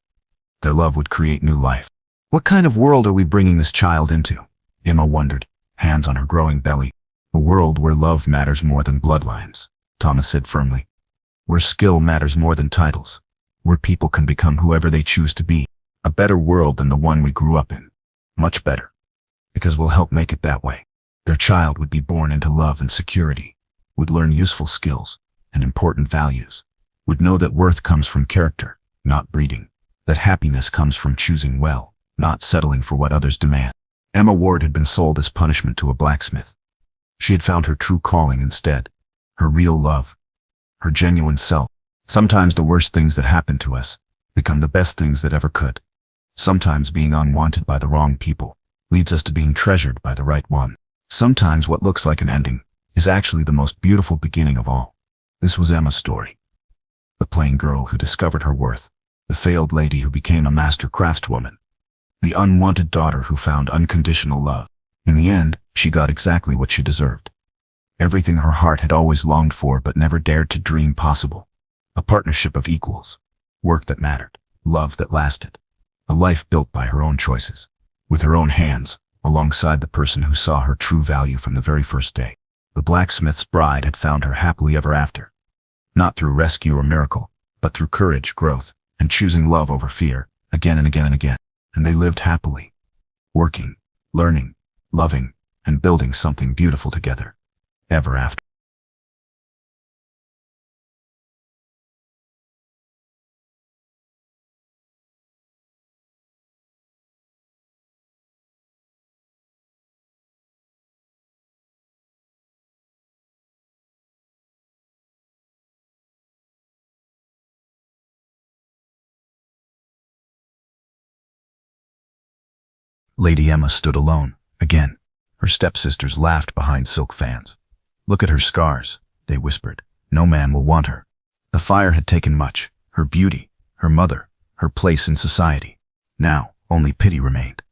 Their love would create new life. What kind of world are we bringing this child into? Emma wondered, hands on her growing belly. A world where love matters more than bloodlines, Thomas said firmly. Where skill matters more than titles. Where people can become whoever they choose to be. A better world than the one we grew up in. Much better. Because we'll help make it that way. Their child would be born into love and security, would learn useful skills and important values, would know that worth comes from character, not breeding, that happiness comes from choosing well, not settling for what others demand. Emma Ward had been sold as punishment to a blacksmith. She had found her true calling instead, her real love, her genuine self. Sometimes the worst things that happen to us become the best things that ever could. Sometimes being unwanted by the wrong people leads us to being treasured by the right one. Sometimes what looks like an ending is actually the most beautiful beginning of all. This was Emma's story. The plain girl who discovered her worth, the failed lady who became a master craftswoman, the unwanted daughter who found unconditional love. In the end, she got exactly what she deserved. Everything her heart had always longed for but never dared to dream possible. A partnership of equals, work that mattered, love that lasted, a life built by her own choices, with her own hands, alongside the person who saw her true value from the very first day. The blacksmith's bride had found her happily ever after, not through rescue or miracle, but through courage, growth, and choosing love over fear, again and again and again. And they lived happily, working, learning, loving, and building something beautiful together, ever after. Lady Emma stood alone, again. Her stepsisters laughed behind silk fans. Look at her scars, they whispered. No man will want her. The fire had taken much, her beauty, her mother, her place in society. Now, only pity remained.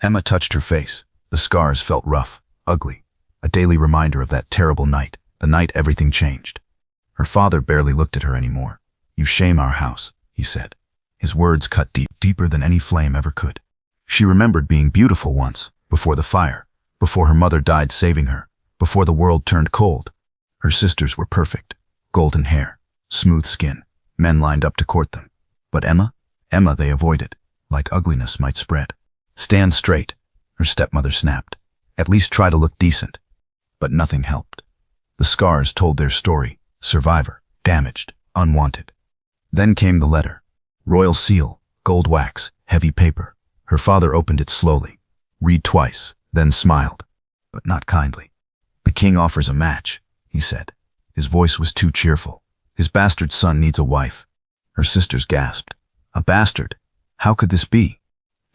Emma touched her face. The scars felt rough, ugly, a daily reminder of that terrible night, the night everything changed. Her father barely looked at her anymore. You shame our house, he said. His words cut deep, deeper than any flame ever could. She remembered being beautiful once, before the fire, before her mother died saving her, before the world turned cold. Her sisters were perfect, golden hair, smooth skin, men lined up to court them. But Emma they avoided, like ugliness might spread. Stand straight, her stepmother snapped. At least try to look decent. But nothing helped. The scars told their story, survivor, damaged, unwanted. Then came the letter. Royal seal, gold wax, heavy paper. Her father opened it slowly, read twice, then smiled, but not kindly. The king offers a match, he said. His voice was too cheerful. His bastard son needs a wife. Her sisters gasped. A bastard? How could this be?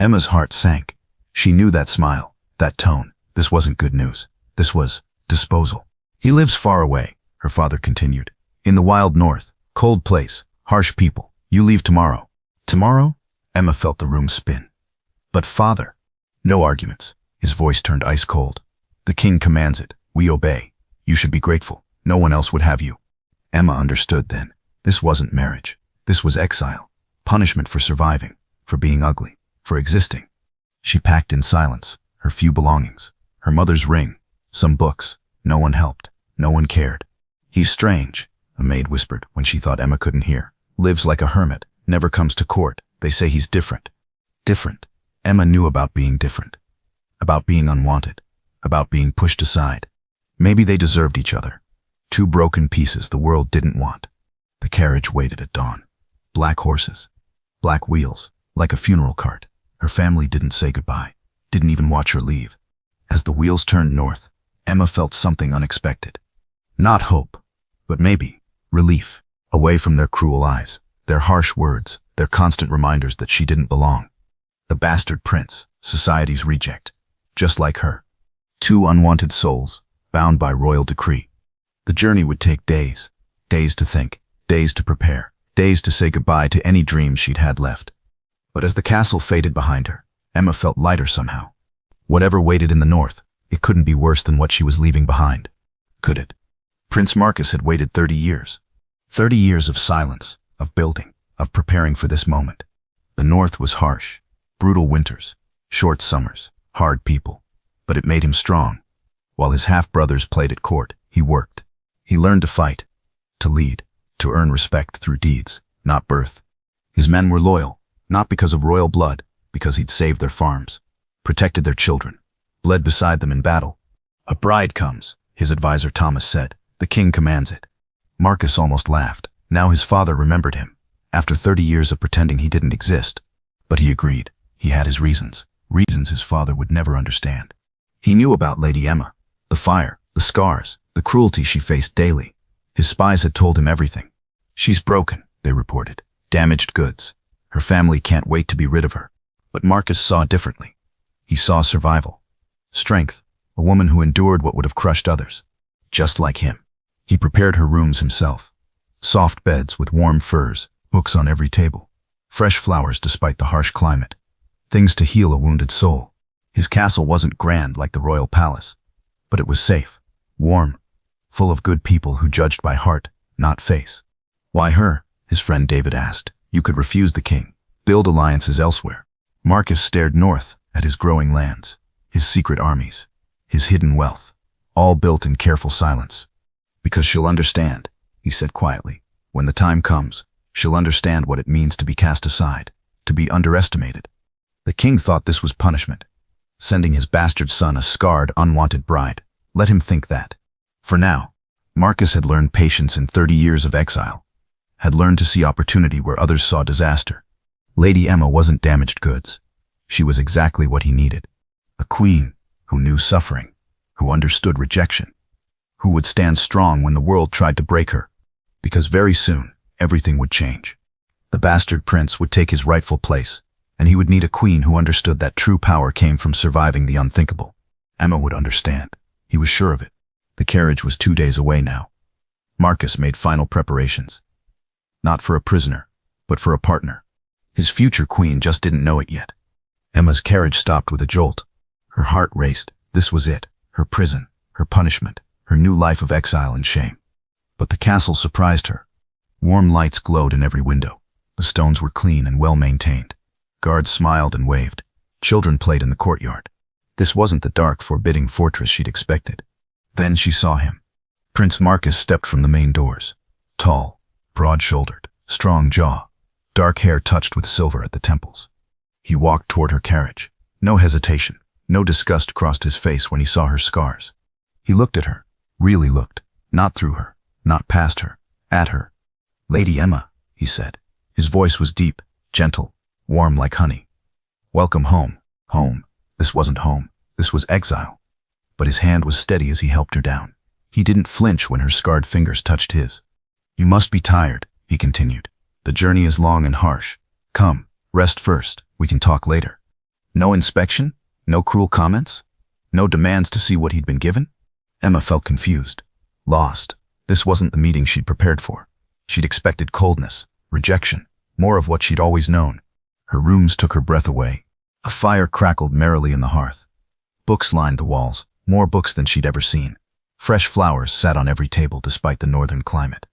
Emma's heart sank. She knew that smile, that tone. This wasn't good news. This was disposal. He lives far away, her father continued. In the wild north, cold place, harsh people. You leave tomorrow. Tomorrow? Emma felt the room spin. But father, no arguments. His voice turned ice cold. The king commands it. We obey. You should be grateful. No one else would have you. Emma understood then. This wasn't marriage. This was exile. Punishment for surviving, for being ugly, for existing. She packed in silence, her few belongings, her mother's ring, some books. No one helped. No one cared. He's strange, a maid whispered when she thought Emma couldn't hear. Lives like a hermit, never comes to court. They say he's different. Different. Emma knew about being different, about being unwanted, about being pushed aside. Maybe they deserved each other. Two broken pieces the world didn't want. The carriage waited at dawn. Black horses, black wheels, like a funeral cart. Her family didn't say goodbye, didn't even watch her leave. As the wheels turned north, Emma felt something unexpected. Not hope, but maybe relief, away from their cruel eyes, their harsh words, their constant reminders that she didn't belong. The bastard prince, society's reject, just like her. Two unwanted souls, bound by royal decree. The journey would take days. Days to think, days to prepare, days to say goodbye to any dreams she'd had left. But as the castle faded behind her, Emma felt lighter somehow. Whatever waited in the north, it couldn't be worse than what she was leaving behind. Could it? Prince Marcus had waited 30 years. 30 years of silence, of building, of preparing for this moment. The north was harsh, brutal winters, short summers, hard people. But it made him strong. While his half-brothers played at court, he worked. He learned to fight, to lead, to earn respect through deeds, not birth. His men were loyal, not because of royal blood, because he'd saved their farms, protected their children, bled beside them in battle. A bride comes, his advisor Thomas said. The king commands it. Marcus almost laughed. Now his father remembered him, after 30 years of pretending he didn't exist. But he agreed. He had his reasons, reasons his father would never understand. He knew about Lady Emma, the fire, the scars, the cruelty she faced daily. His spies had told him everything. She's broken, they reported. Damaged goods. Her family can't wait to be rid of her. But Marcus saw differently. He saw survival. Strength, a woman who endured what would have crushed others. Just like him. He prepared her rooms himself. Soft beds with warm furs, books on every table. Fresh flowers despite the harsh climate. Things to heal a wounded soul. His castle wasn't grand like the royal palace, but it was safe, warm, full of good people who judged by heart, not face. Why her? His friend David asked. You could refuse the king, build alliances elsewhere. Marcus stared north at his growing lands, his secret armies, his hidden wealth, all built in careful silence. Because she'll understand, he said quietly. When the time comes, she'll understand what it means to be cast aside, to be underestimated. The king thought this was punishment. Sending his bastard son a scarred, unwanted bride. Let him think that. For now, Marcus had learned patience in 30 years of exile, had learned to see opportunity where others saw disaster. Lady Emma wasn't damaged goods. She was exactly what he needed. A queen who knew suffering, who understood rejection, who would stand strong when the world tried to break her. Because very soon, everything would change. The bastard prince would take his rightful place, and he would need a queen who understood that true power came from surviving the unthinkable. Emma would understand. He was sure of it. The carriage was 2 days away now. Marcus made final preparations. Not for a prisoner, but for a partner. His future queen just didn't know it yet. Emma's carriage stopped with a jolt. Her heart raced. This was it. Her prison, her punishment, her new life of exile and shame. But the castle surprised her. Warm lights glowed in every window. The stones were clean and well maintained. Guards smiled and waved. Children played in the courtyard. This wasn't the dark, forbidding fortress she'd expected. Then she saw him. Prince Marcus stepped from the main doors. Tall, broad-shouldered, strong jaw, dark hair touched with silver at the temples. He walked toward her carriage. No hesitation, no disgust crossed his face when he saw her scars. He looked at her, really looked, not through her, not past her, at her. Lady Emma, he said. His voice was deep, gentle, warm like honey. Welcome home. Home. This wasn't home. This was exile. But his hand was steady as he helped her down. He didn't flinch when her scarred fingers touched his. You must be tired, he continued. The journey is long and harsh. Come, rest first. We can talk later. No inspection? No cruel comments? No demands to see what he'd been given? Emma felt confused, lost. This wasn't the meeting she'd prepared for. She'd expected coldness, rejection, more of what she'd always known. Her rooms took her breath away. A fire crackled merrily in the hearth. Books lined the walls, more books than she'd ever seen. Fresh flowers sat on every table despite the northern climate.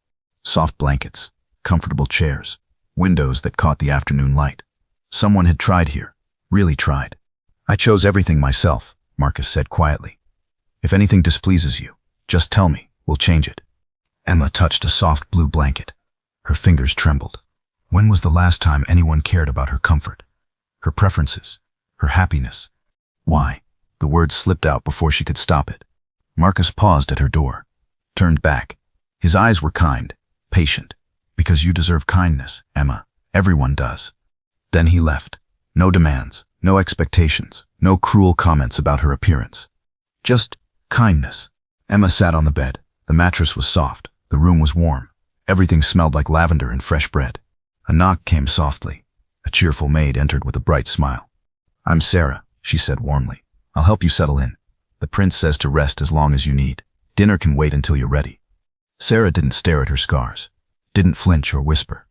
Soft blankets, comfortable chairs, windows that caught the afternoon light. Someone had tried here, really tried. I chose everything myself, Marcus said quietly. If anything displeases you, just tell me, we'll change it. Emma touched a soft blue blanket. Her fingers trembled. When was the last time anyone cared about her comfort, her preferences, her happiness? Why? The words slipped out before she could stop it. Marcus paused at her door, turned back. His eyes were kind, patient. Because you deserve kindness, Emma. Everyone does. Then he left. No demands, no expectations, no cruel comments about her appearance. Just kindness. Emma sat on the bed. The mattress was soft. The room was warm. Everything smelled like lavender and fresh bread. A knock came softly. A cheerful maid entered with a bright smile. I'm Sarah, she said warmly. I'll help you settle in. The prince says to rest as long as you need. Dinner can wait until you're ready. Sarah didn't stare at her scars, didn't flinch or whisper,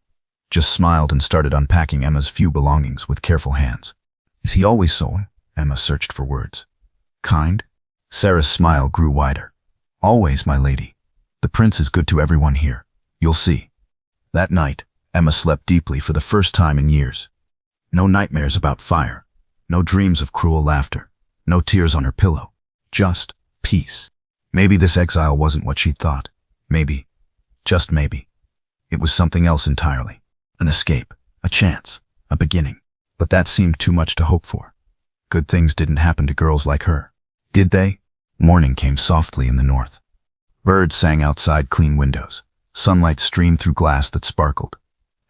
just smiled and started unpacking Emma's few belongings with careful hands. Is he always so? Emma searched for words. Kind? Sarah's smile grew wider. Always, my lady. The prince is good to everyone here. You'll see. That night, Emma slept deeply for the first time in years. No nightmares about fire, no dreams of cruel laughter, no tears on her pillow. Just peace. Maybe this exile wasn't what she'd thought. Maybe, just maybe, it was something else entirely. An escape, a chance, a beginning. But that seemed too much to hope for. Good things didn't happen to girls like her. Did they? Morning came softly in the north. Birds sang outside clean windows. Sunlight streamed through glass that sparkled.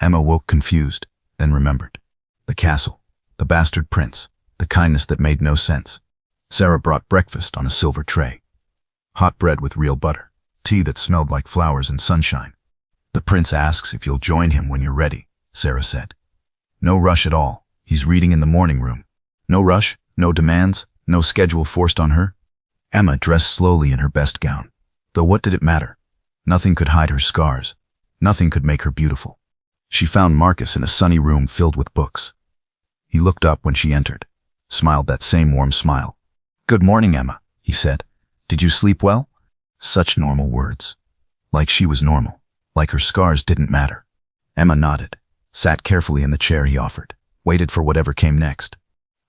Emma woke confused, then remembered. The castle, the bastard prince, the kindness that made no sense. Sarah brought breakfast on a silver tray. Hot bread with real butter, tea that smelled like flowers and sunshine. The prince asks if you'll join him when you're ready, Sarah said. No rush at all. He's reading in the morning room. No rush, no demands, no schedule forced on her. Emma dressed slowly in her best gown. Though what did it matter? Nothing could hide her scars. Nothing could make her beautiful. She found Marcus in a sunny room filled with books. He looked up when she entered, smiled that same warm smile. Good morning, Emma, he said. Did you sleep well? Such normal words. Like she was normal. Like her scars didn't matter. Emma nodded, sat carefully in the chair he offered, waited for whatever came next.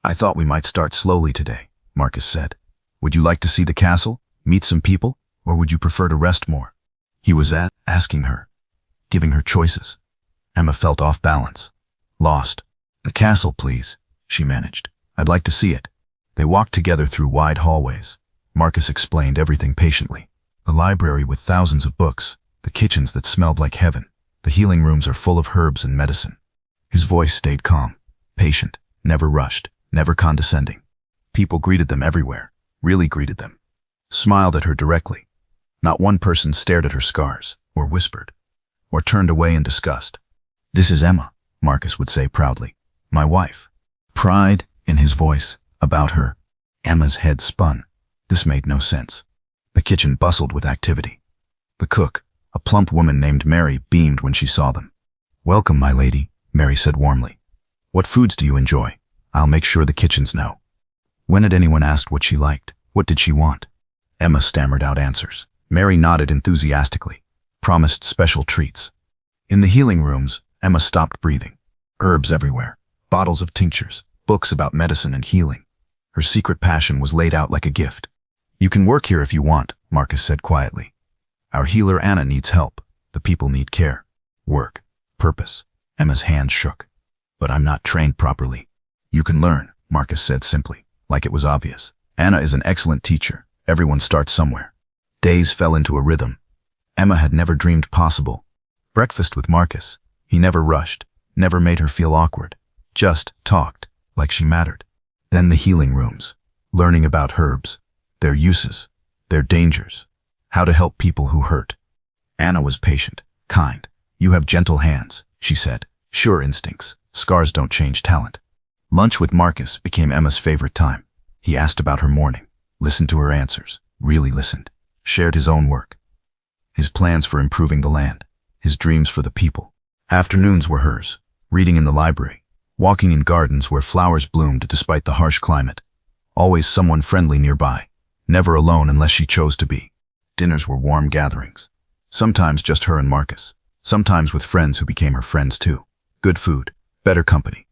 I thought we might start slowly today, Marcus said. Would you like to see the castle, meet some people, or would you prefer to rest more? He was asking her, giving her choices. Emma felt off balance, lost. The castle, please, she managed. I'd like to see it. They walked together through wide hallways. Marcus explained everything patiently. The library with thousands of books, the kitchens that smelled like heaven, the healing rooms are full of herbs and medicine. His voice stayed calm, patient, never rushed, never condescending. People greeted them everywhere, really greeted them. Smiled at her directly. Not one person stared at her scars, or whispered, or turned away in disgust. This is Emma, Marcus would say proudly. My wife. Pride in his voice, about her. Emma's head spun. This made no sense. The kitchen bustled with activity. The cook, a plump woman named Mary, beamed when she saw them. Welcome, my lady, Mary said warmly. What foods do you enjoy? I'll make sure the kitchens know. When had anyone asked what she liked? What did she want? Emma stammered out answers. Mary nodded enthusiastically, promised special treats. In the healing rooms, Emma stopped breathing. Herbs everywhere, bottles of tinctures, books about medicine and healing. Her secret passion was laid out like a gift. You can work here if you want, Marcus said quietly. Our healer Anna needs help. The people need care. Work. Purpose. Emma's hands shook. But I'm not trained properly. You can learn, Marcus said simply, like it was obvious. Anna is an excellent teacher. Everyone starts somewhere. Days fell into a rhythm. Emma had never dreamed possible. Breakfast with Marcus. He never rushed, never made her feel awkward. Just talked, like she mattered. Then the healing rooms. Learning about herbs. Their uses. Their dangers. How to help people who hurt. Anna was patient, kind. You have gentle hands, she said. Sure instincts. Scars don't change talent. Lunch with Marcus became Emma's favorite time. He asked about her morning, listened to her answers, really listened, shared his own work, his plans for improving the land, his dreams for the people. Afternoons were hers, reading in the library, walking in gardens where flowers bloomed despite the harsh climate. Always someone friendly nearby, never alone unless she chose to be. Dinners were warm gatherings, sometimes just her and Marcus, sometimes with friends who became her friends too. Good food, better company,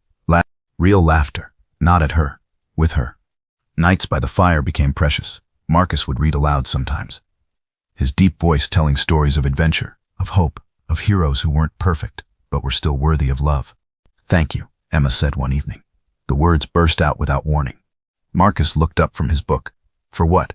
real laughter, not at her, with her. Nights by the fire became precious. Marcus would read aloud sometimes, his deep voice telling stories of adventure, of hope, of heroes who weren't perfect, but were still worthy of love. Thank you, Emma said one evening. The words burst out without warning. Marcus looked up from his book. For what?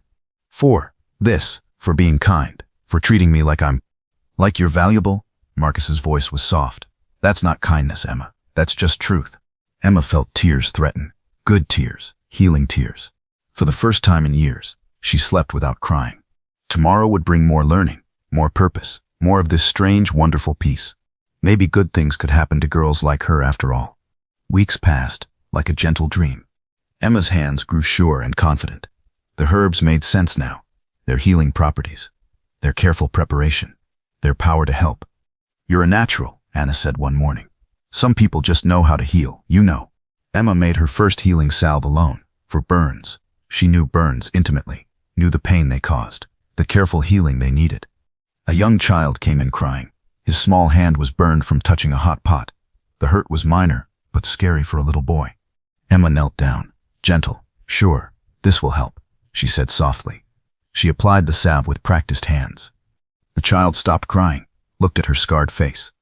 For this, for being kind, for treating me like you're valuable? Marcus's voice was soft. That's not kindness, Emma. That's just truth. Emma felt tears threaten. Good tears, healing tears. For the first time in years, she slept without crying. Tomorrow would bring more learning, more purpose, more of this strange, wonderful peace. Maybe good things could happen to girls like her after all. Weeks passed, like a gentle dream. Emma's hands grew sure and confident. The herbs made sense now. Their healing properties, their careful preparation, their power to help. "You're a natural," Anna said one morning. "Some people just know how to heal, you know." Emma made her first healing salve alone, for burns. She knew burns intimately, knew the pain they caused, the careful healing they needed. A young child came in crying. His small hand was burned from touching a hot pot. The hurt was minor, but scary for a little boy. Emma knelt down, gentle. "Sure, this will help," she said softly. She applied the salve with practiced hands. The child stopped crying, looked at her scarred face.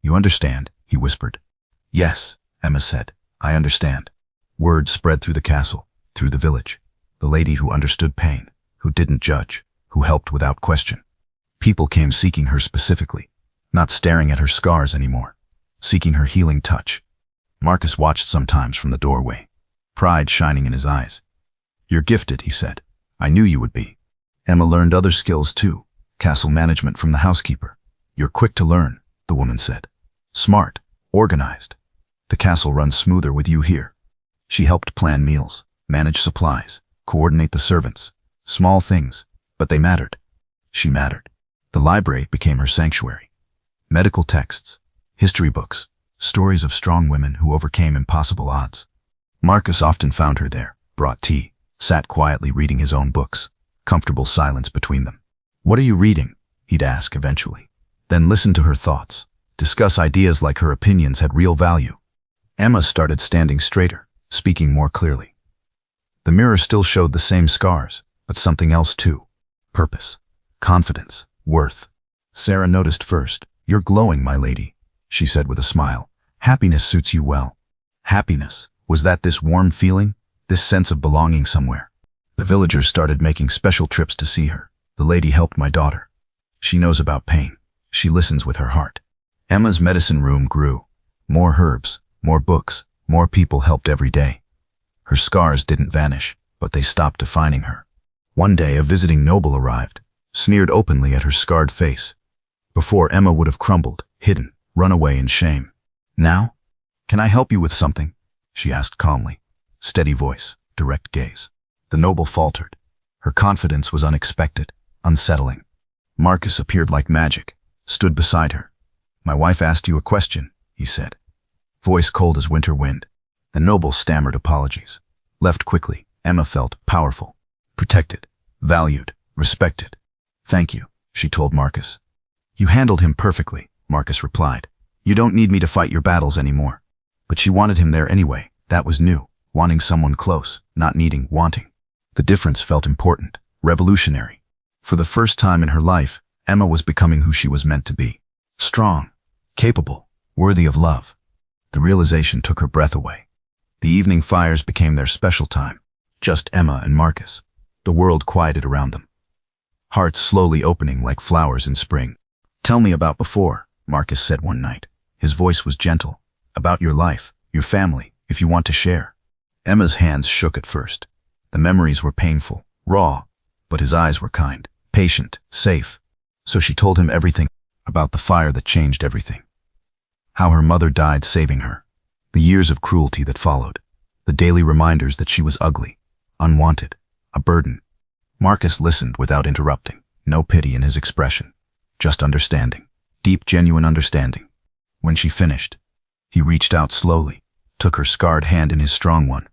"You understand," he whispered. "Yes," Emma said, "I understand." Word spread through the castle, through the village. The lady who understood pain, who didn't judge, who helped without question. People came seeking her specifically, not staring at her scars anymore, seeking her healing touch. Marcus watched sometimes from the doorway, pride shining in his eyes. "You're gifted," he said. "I knew you would be." Emma learned other skills too, castle management from the housekeeper. "You're quick to learn," the woman said. "Smart, organized. The castle runs smoother with you here." She helped plan meals, manage supplies, coordinate the servants. Small things, but they mattered. She mattered. The library became her sanctuary. Medical texts, history books, stories of strong women who overcame impossible odds. Marcus often found her there, brought tea, sat quietly reading his own books, comfortable silence between them. "What are you reading?" he'd ask eventually. Then listen to her thoughts, discuss ideas like her opinions had real value. Emma started standing straighter, speaking more clearly. The mirror still showed the same scars, but something else too. Purpose, confidence, worth. Sarah noticed first. "You're glowing, my lady," she said with a smile. "Happiness suits you well." Happiness, was that this warm feeling, this sense of belonging somewhere? The villagers started making special trips to see her. "The lady helped my daughter. She knows about pain. She listens with her heart." Emma's medicine room grew. More herbs, more books, more people helped every day. Her scars didn't vanish, but they stopped defining her. One day a visiting noble arrived, sneered openly at her scarred face. Before, Emma would have crumbled, hidden, run away in shame. Now, "Can I help you with something?" she asked calmly. Steady voice, direct gaze. The noble faltered. Her confidence was unexpected, unsettling. Marcus appeared like magic, stood beside her. "My wife asked you a question," he said. Voice cold as winter wind. The noble stammered apologies. Left quickly. Emma felt powerful, protected, valued, respected. "Thank you," she told Marcus. "You handled him perfectly," Marcus replied. "You don't need me to fight your battles anymore." But she wanted him there anyway. That was new. Wanting someone close, not needing, wanting. The difference felt important, revolutionary. For the first time in her life, Emma was becoming who she was meant to be. Strong, capable, worthy of love. The realization took her breath away. The evening fires became their special time. Just Emma and Marcus. The world quieted around them. Hearts slowly opening like flowers in spring. "Tell me about before," Marcus said one night. His voice was gentle. "About your life, your family, if you want to share." Emma's hands shook at first. The memories were painful, raw, but his eyes were kind, patient, safe. So she told him everything about the fire that changed everything. How her mother died saving her. The years of cruelty that followed. The daily reminders that she was ugly, unwanted, a burden. Marcus listened without interrupting. No pity in his expression. Just understanding. Deep, genuine understanding. When she finished, he reached out slowly, took her scarred hand in his strong one.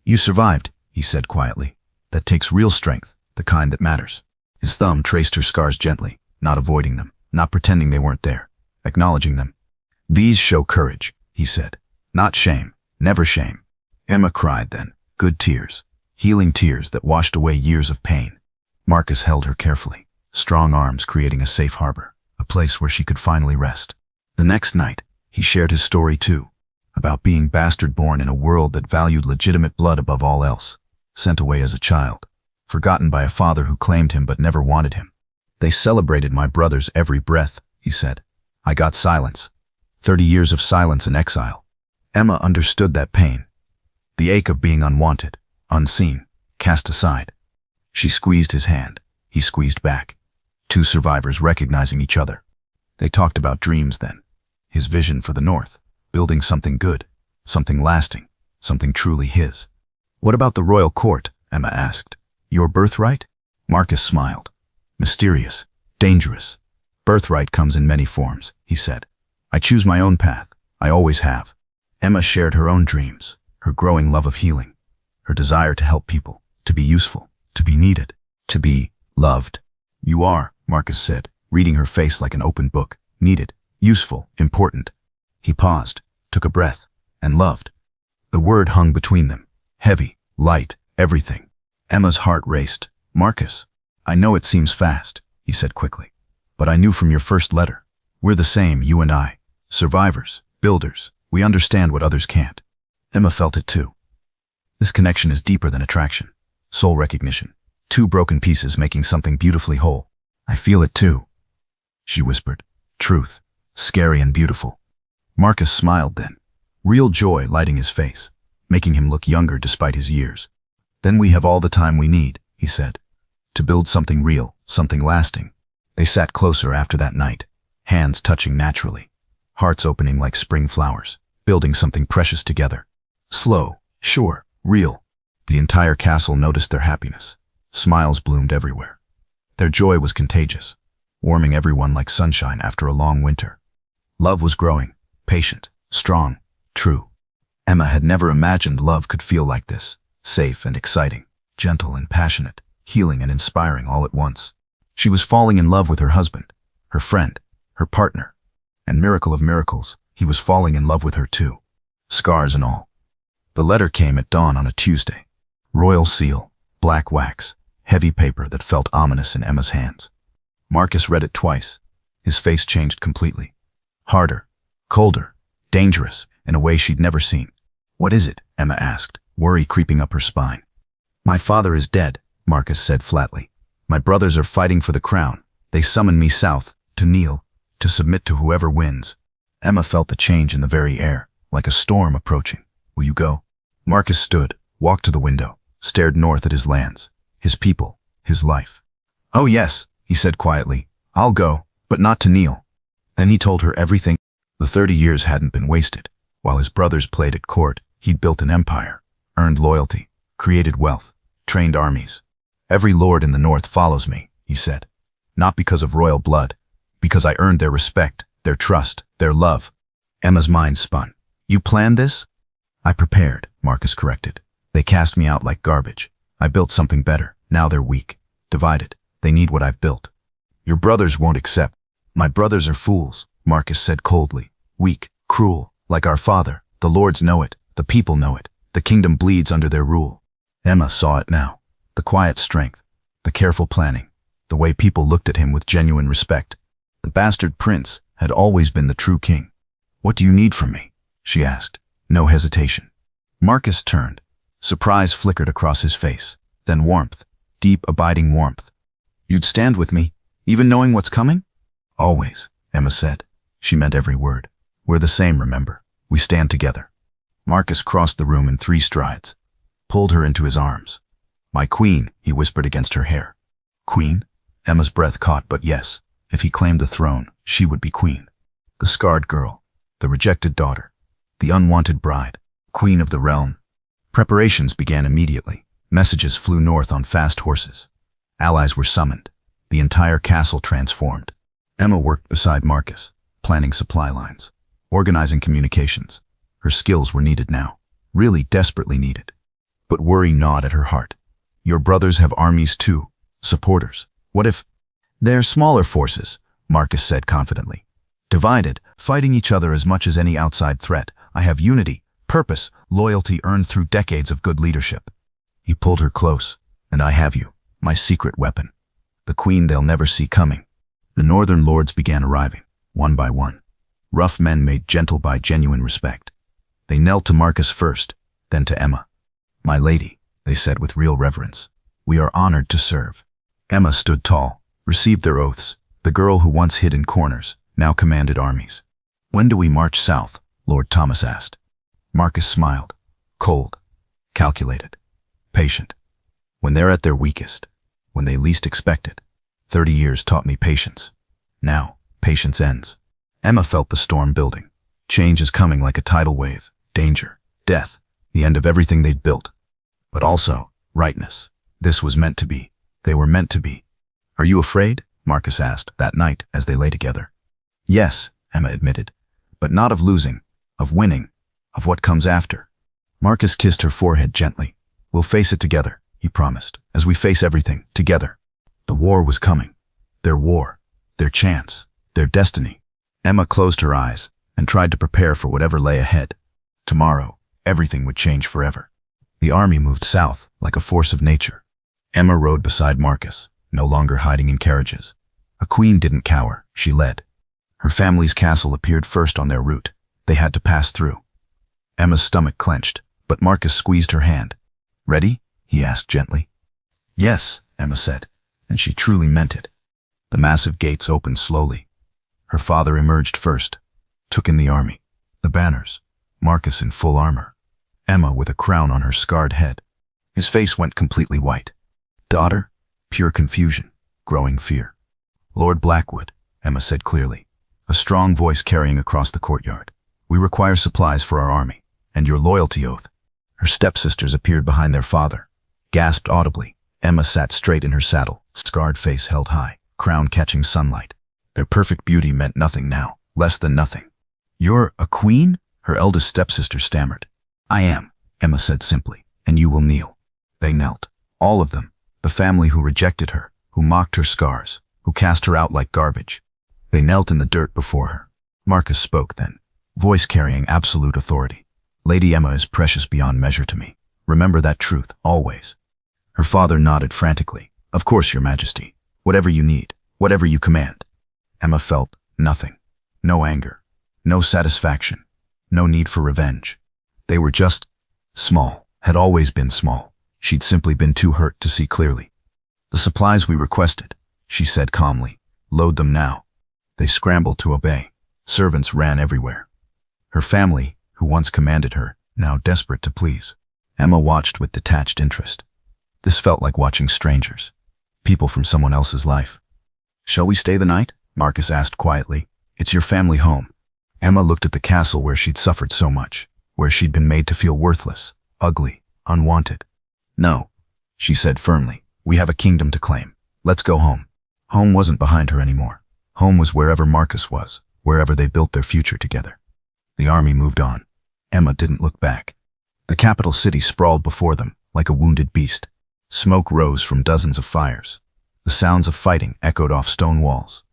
"You survived," he said quietly. "That takes real strength, the kind that matters." His thumb traced her scars gently, not avoiding them, not pretending they weren't there, acknowledging them. "These show courage," he said. "Not shame, never shame." Emma cried then, good tears, healing tears that washed away years of pain. Marcus held her carefully, strong arms creating a safe harbor, a place where she could finally rest. The next night, he shared his story too, about being bastard-born in a world that valued legitimate blood above all else, sent away as a child, forgotten by a father who claimed him but never wanted him. "They celebrated my brother's every breath," he said. "I got silence. 30 years of silence and exile." Emma understood that pain, the ache of being unwanted, unseen, cast aside. She squeezed his hand. He squeezed back. Two survivors recognizing each other. They talked about dreams then. His vision for the North, building something good, something lasting, something truly his. What about the royal court? Emma asked. Your birthright? Marcus smiled. Mysterious, dangerous. Birthright comes in many forms, he said. I choose my own path. I always have. Emma shared her own dreams, her growing love of healing, her desire to help people, to be useful, to be needed, to be loved. You are, Marcus said, reading her face like an open book. Needed, useful, important. He paused, took a breath, and loved. The word hung between them, heavy, light, everything. Emma's heart raced. Marcus, I know it seems fast, he said quickly, but I knew from your first letter. We're the same, you and I. Survivors, builders. We understand what others can't. Emma felt it too. This connection is deeper than attraction. Soul recognition. Two broken pieces making something beautifully whole. I feel it too, she whispered. Truth. Scary and beautiful. Marcus smiled then, real joy lighting his face, making him look younger despite his years. Then we have all the time we need, he said, to build something real, something lasting. They sat closer after that night, hands touching naturally, hearts opening like spring flowers, building something precious together. Slow, sure, real. The entire castle noticed their happiness. Smiles bloomed everywhere. Their joy was contagious, warming everyone like sunshine after a long winter. Love was growing, patient, strong, true. Emma had never imagined love could feel like this, safe and exciting, gentle and passionate, healing and inspiring all at once. She was falling in love with her husband, her friend, her partner. And miracle of miracles, he was falling in love with her too, scars and all. The letter came at dawn on a Tuesday. Royal seal, black wax, heavy paper that felt ominous in Emma's hands. Marcus read it twice. His face changed completely. Harder, colder, dangerous, in a way she'd never seen. What is it? Emma asked, worry creeping up her spine. My father is dead, Marcus said flatly. My brothers are fighting for the crown. They summoned me south, to kneel, to submit to whoever wins. Emma felt the change in the very air, like a storm approaching. Will you go? Marcus stood, walked to the window, stared north at his lands, his people, his life. Oh yes, he said quietly. I'll go, but not to kneel. Then he told her everything. The 30 years hadn't been wasted. While his brothers played at court, he'd built an empire, earned loyalty, created wealth, trained armies. Every lord in the north follows me, he said. Not because of royal blood, because I earned their respect, their trust, their love. Emma's mind spun. You planned this? I prepared, Marcus corrected. They cast me out like garbage. I built something better. Now they're weak, divided. They need what I've built. Your brothers won't accept. My brothers are fools, Marcus said coldly. Weak, cruel, like our father. The lords know it. The people know it. The kingdom bleeds under their rule. Emma saw it now. The quiet strength, the careful planning, the way people looked at him with genuine respect. The bastard prince had always been the true king. What do you need from me? She asked. No hesitation. Marcus turned. Surprise flickered across his face. Then warmth, deep, abiding warmth. You'd stand with me, even knowing what's coming? Always, Emma said. She meant every word. We're the same, remember? We stand together. Marcus crossed the room in 3 strides, pulled her into his arms. My queen, he whispered against her hair. Queen? Emma's breath caught, but yes, if he claimed the throne, she would be queen. The scarred girl, the rejected daughter, the unwanted bride, queen of the realm. Preparations began immediately. Messages flew north on fast horses. Allies were summoned. The entire castle transformed. Emma worked beside Marcus, planning supply lines, organizing communications. Her skills were needed now, really desperately needed. But worry gnawed at her heart. Your brothers have armies too, supporters. What if? They're smaller forces, Marcus said confidently. Divided, fighting each other as much as any outside threat. I have unity, purpose, loyalty earned through decades of good leadership. He pulled her close. And I have you, my secret weapon. The queen they'll never see coming. The northern lords began arriving, one by one. Rough men made gentle by genuine respect. They knelt to Marcus first, then to Emma. My lady, they said with real reverence. We are honored to serve. Emma stood tall, received their oaths. The girl who once hid in corners, now commanded armies. When do we march south? Lord Thomas asked. Marcus smiled, cold, calculated, patient. When they're at their weakest, when they least expect it. 30 years taught me patience. Now, patience ends. Emma felt the storm building. Change is coming like a tidal wave. Danger, death, the end of everything they'd built. but also rightness. This was meant to be. They were meant to be. Are you afraid? Marcus asked that night as they lay together. Yes, Emma admitted, but not of losing, of winning, of what comes after. Marcus kissed her forehead gently. We'll face it together, he promised, as we face everything together. The war was coming. Their war, their chance, their destiny. Emma closed her eyes and tried to prepare for whatever lay ahead. Tomorrow, everything would change forever. The army moved south like a force of nature. Emma rode beside Marcus, no longer hiding in carriages. A queen didn't cower, she led. Her family's castle appeared first on their route. They had to pass through. Emma's stomach clenched, but Marcus squeezed her hand. Ready? He asked gently. Yes, Emma said, and she truly meant it. The massive gates opened slowly. Her father emerged first, took in the army, the banners, Marcus in full armor, Emma with a crown on her scarred head. His face went completely white. Daughter? Pure confusion, growing fear. Lord Blackwood, Emma said clearly, a strong voice carrying across the courtyard. We require supplies for our army, and your loyalty oath. Her stepsisters appeared behind their father, gasped audibly. Emma sat straight in her saddle, scarred face held high, crown catching sunlight. Their perfect beauty meant nothing now, less than nothing. You're a queen? Her eldest stepsister stammered. I am, Emma said simply, and you will kneel. They knelt, all of them, the family who rejected her, who mocked her scars, who cast her out like garbage. They knelt in the dirt before her. Marcus spoke then, voice carrying absolute authority. Lady Emma is precious beyond measure to me. Remember that truth, always. Her father nodded frantically. Of course, Your Majesty. Whatever you need, whatever you command. Emma felt nothing. No anger. No satisfaction. No need for revenge. They were just small, had always been small. She'd simply been too hurt to see clearly. The supplies we requested, she said calmly. Load them now. They scrambled to obey. Servants ran everywhere. Her family, who once commanded her, now desperate to please. Emma watched with detached interest. This felt like watching strangers. People from someone else's life. Shall we stay the night? Marcus asked quietly. It's your family home. Emma looked at the castle where she'd suffered so much, where she'd been made to feel worthless, ugly, unwanted. No, she said firmly. We have a kingdom to claim. Let's go home. Home wasn't behind her anymore. Home was wherever Marcus was, wherever they built their future together. The army moved on. Emma didn't look back. The capital city sprawled before them, like a wounded beast. Smoke rose from dozens of fires. The sounds of fighting echoed off stone walls.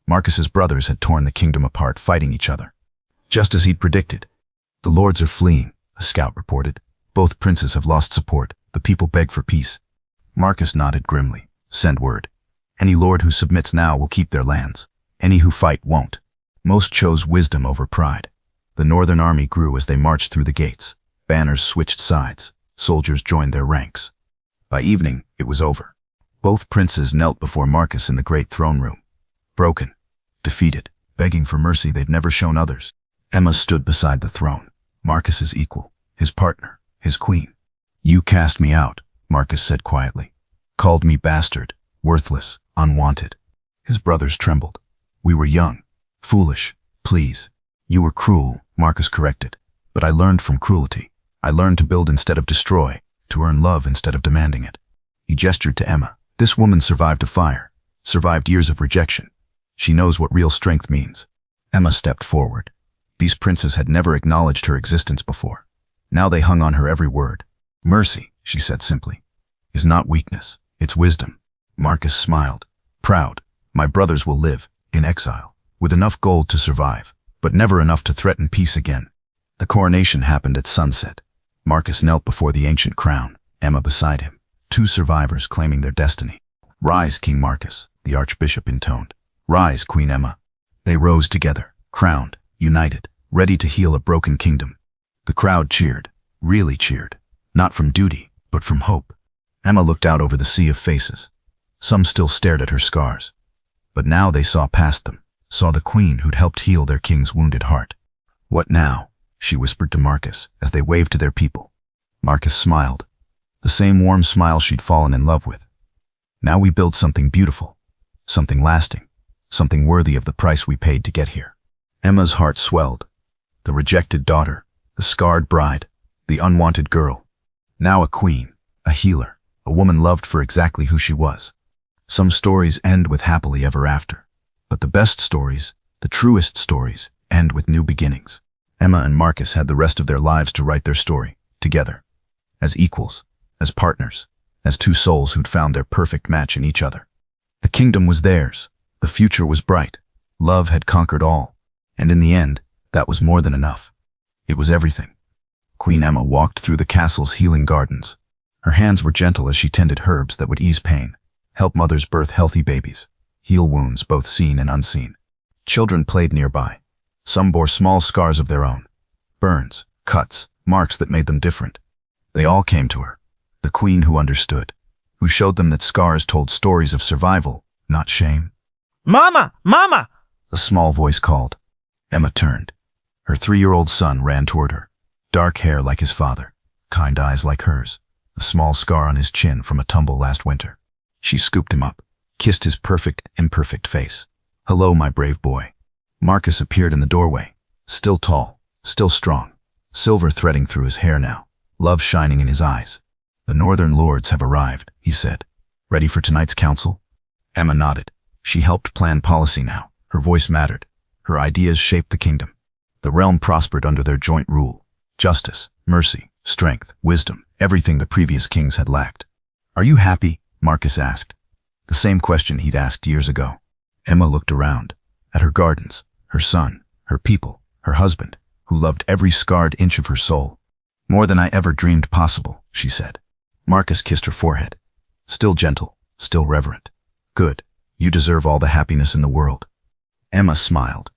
Marcus's brothers had torn the kingdom apart, fighting each other. Just as he'd predicted. The lords are fleeing, a scout reported. Both princes have lost support. The people beg for peace. Marcus nodded grimly. Send word. Any lord who submits now will keep their lands. Any who fight won't. Most chose wisdom over pride. The northern army grew as they marched through the gates. Banners switched sides. Soldiers joined their ranks. By evening, it was over. Both princes knelt before Marcus in the great throne room. Broken, defeated, begging for mercy they'd never shown others. Emma stood beside the throne. Marcus's equal, his partner, his queen. You cast me out, Marcus said quietly. Called me bastard, worthless, unwanted. His brothers trembled. We were young, foolish, please. You were cruel, Marcus corrected. But I learned from cruelty. I learned to build instead of destroy, to earn love instead of demanding it. He gestured to Emma. This woman survived a fire, survived years of rejection. She knows what real strength means. Emma stepped forward. These princes had never acknowledged her existence before. Now they hung on her every word. Mercy, she said simply, is not weakness, it's wisdom. Marcus smiled. Proud. My brothers will live, in exile, with enough gold to survive, but never enough to threaten peace again. The coronation happened at sunset. Marcus knelt before the ancient crown, Emma beside him, two survivors claiming their destiny. Rise, King Marcus, the archbishop intoned. Rise, Queen Emma. They rose together, crowned, united, ready to heal a broken kingdom. The crowd cheered, really cheered, not from duty, but from hope. Emma looked out over the sea of faces. Some still stared at her scars. But now they saw past them, saw the queen who'd helped heal their king's wounded heart. What now? She whispered to Marcus as they waved to their people. Marcus smiled, the same warm smile she'd fallen in love with. Now we build something beautiful, something lasting, something worthy of the price we paid to get here. Emma's heart swelled. The rejected daughter, the scarred bride, the unwanted girl. Now a queen, a healer, a woman loved for exactly who she was. Some stories end with happily ever after, but the best stories, the truest stories, end with new beginnings. Emma and Marcus had the rest of their lives to write their story, together, as equals, as partners, as two souls who'd found their perfect match in each other. The kingdom was theirs, the future was bright, love had conquered all, and in the end, that was more than enough. It was everything. Queen Emma walked through the castle's healing gardens. Her hands were gentle as she tended herbs that would ease pain, help mothers birth healthy babies, heal wounds both seen and unseen. Children played nearby. Some bore small scars of their own, burns, cuts, marks that made them different. They all came to her, the queen who understood, who showed them that scars told stories of survival, not shame. "Mama! Mama!" A small voice called. Emma turned. Her 3-year-old son ran toward her, dark hair like his father, kind eyes like hers, a small scar on his chin from a tumble last winter. She scooped him up, kissed his perfect, imperfect face. "Hello, my brave boy." Marcus appeared in the doorway, still tall, still strong, silver threading through his hair now, love shining in his eyes. "The northern lords have arrived," he said. "Ready for tonight's council?" Emma nodded. She helped plan policy now. Her voice mattered. Her ideas shaped the kingdom. The realm prospered under their joint rule. Justice, mercy, strength, wisdom, everything the previous kings had lacked. "Are you happy?" Marcus asked. The same question he'd asked years ago. Emma looked around, at her gardens, her son, her people, her husband, who loved every scarred inch of her soul. "More than I ever dreamed possible," she said. Marcus kissed her forehead. Still gentle, still reverent. "Good. You deserve all the happiness in the world." Emma smiled.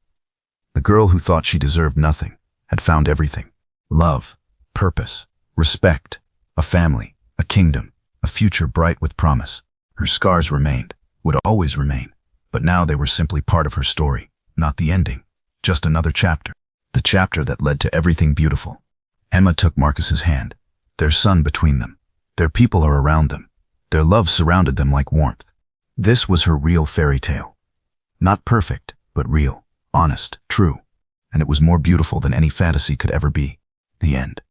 The girl who thought she deserved nothing had found everything. Love, purpose, respect, a family, a kingdom, a future bright with promise. Her scars remained, would always remain, but now they were simply part of her story, not the ending, just another chapter. The chapter that led to everything beautiful. Emma took Marcus's hand, their son between them. Their people are around them. Their love surrounded them like warmth. This was her real fairy tale. Not perfect, but real, honest, true. And it was more beautiful than any fantasy could ever be. The end.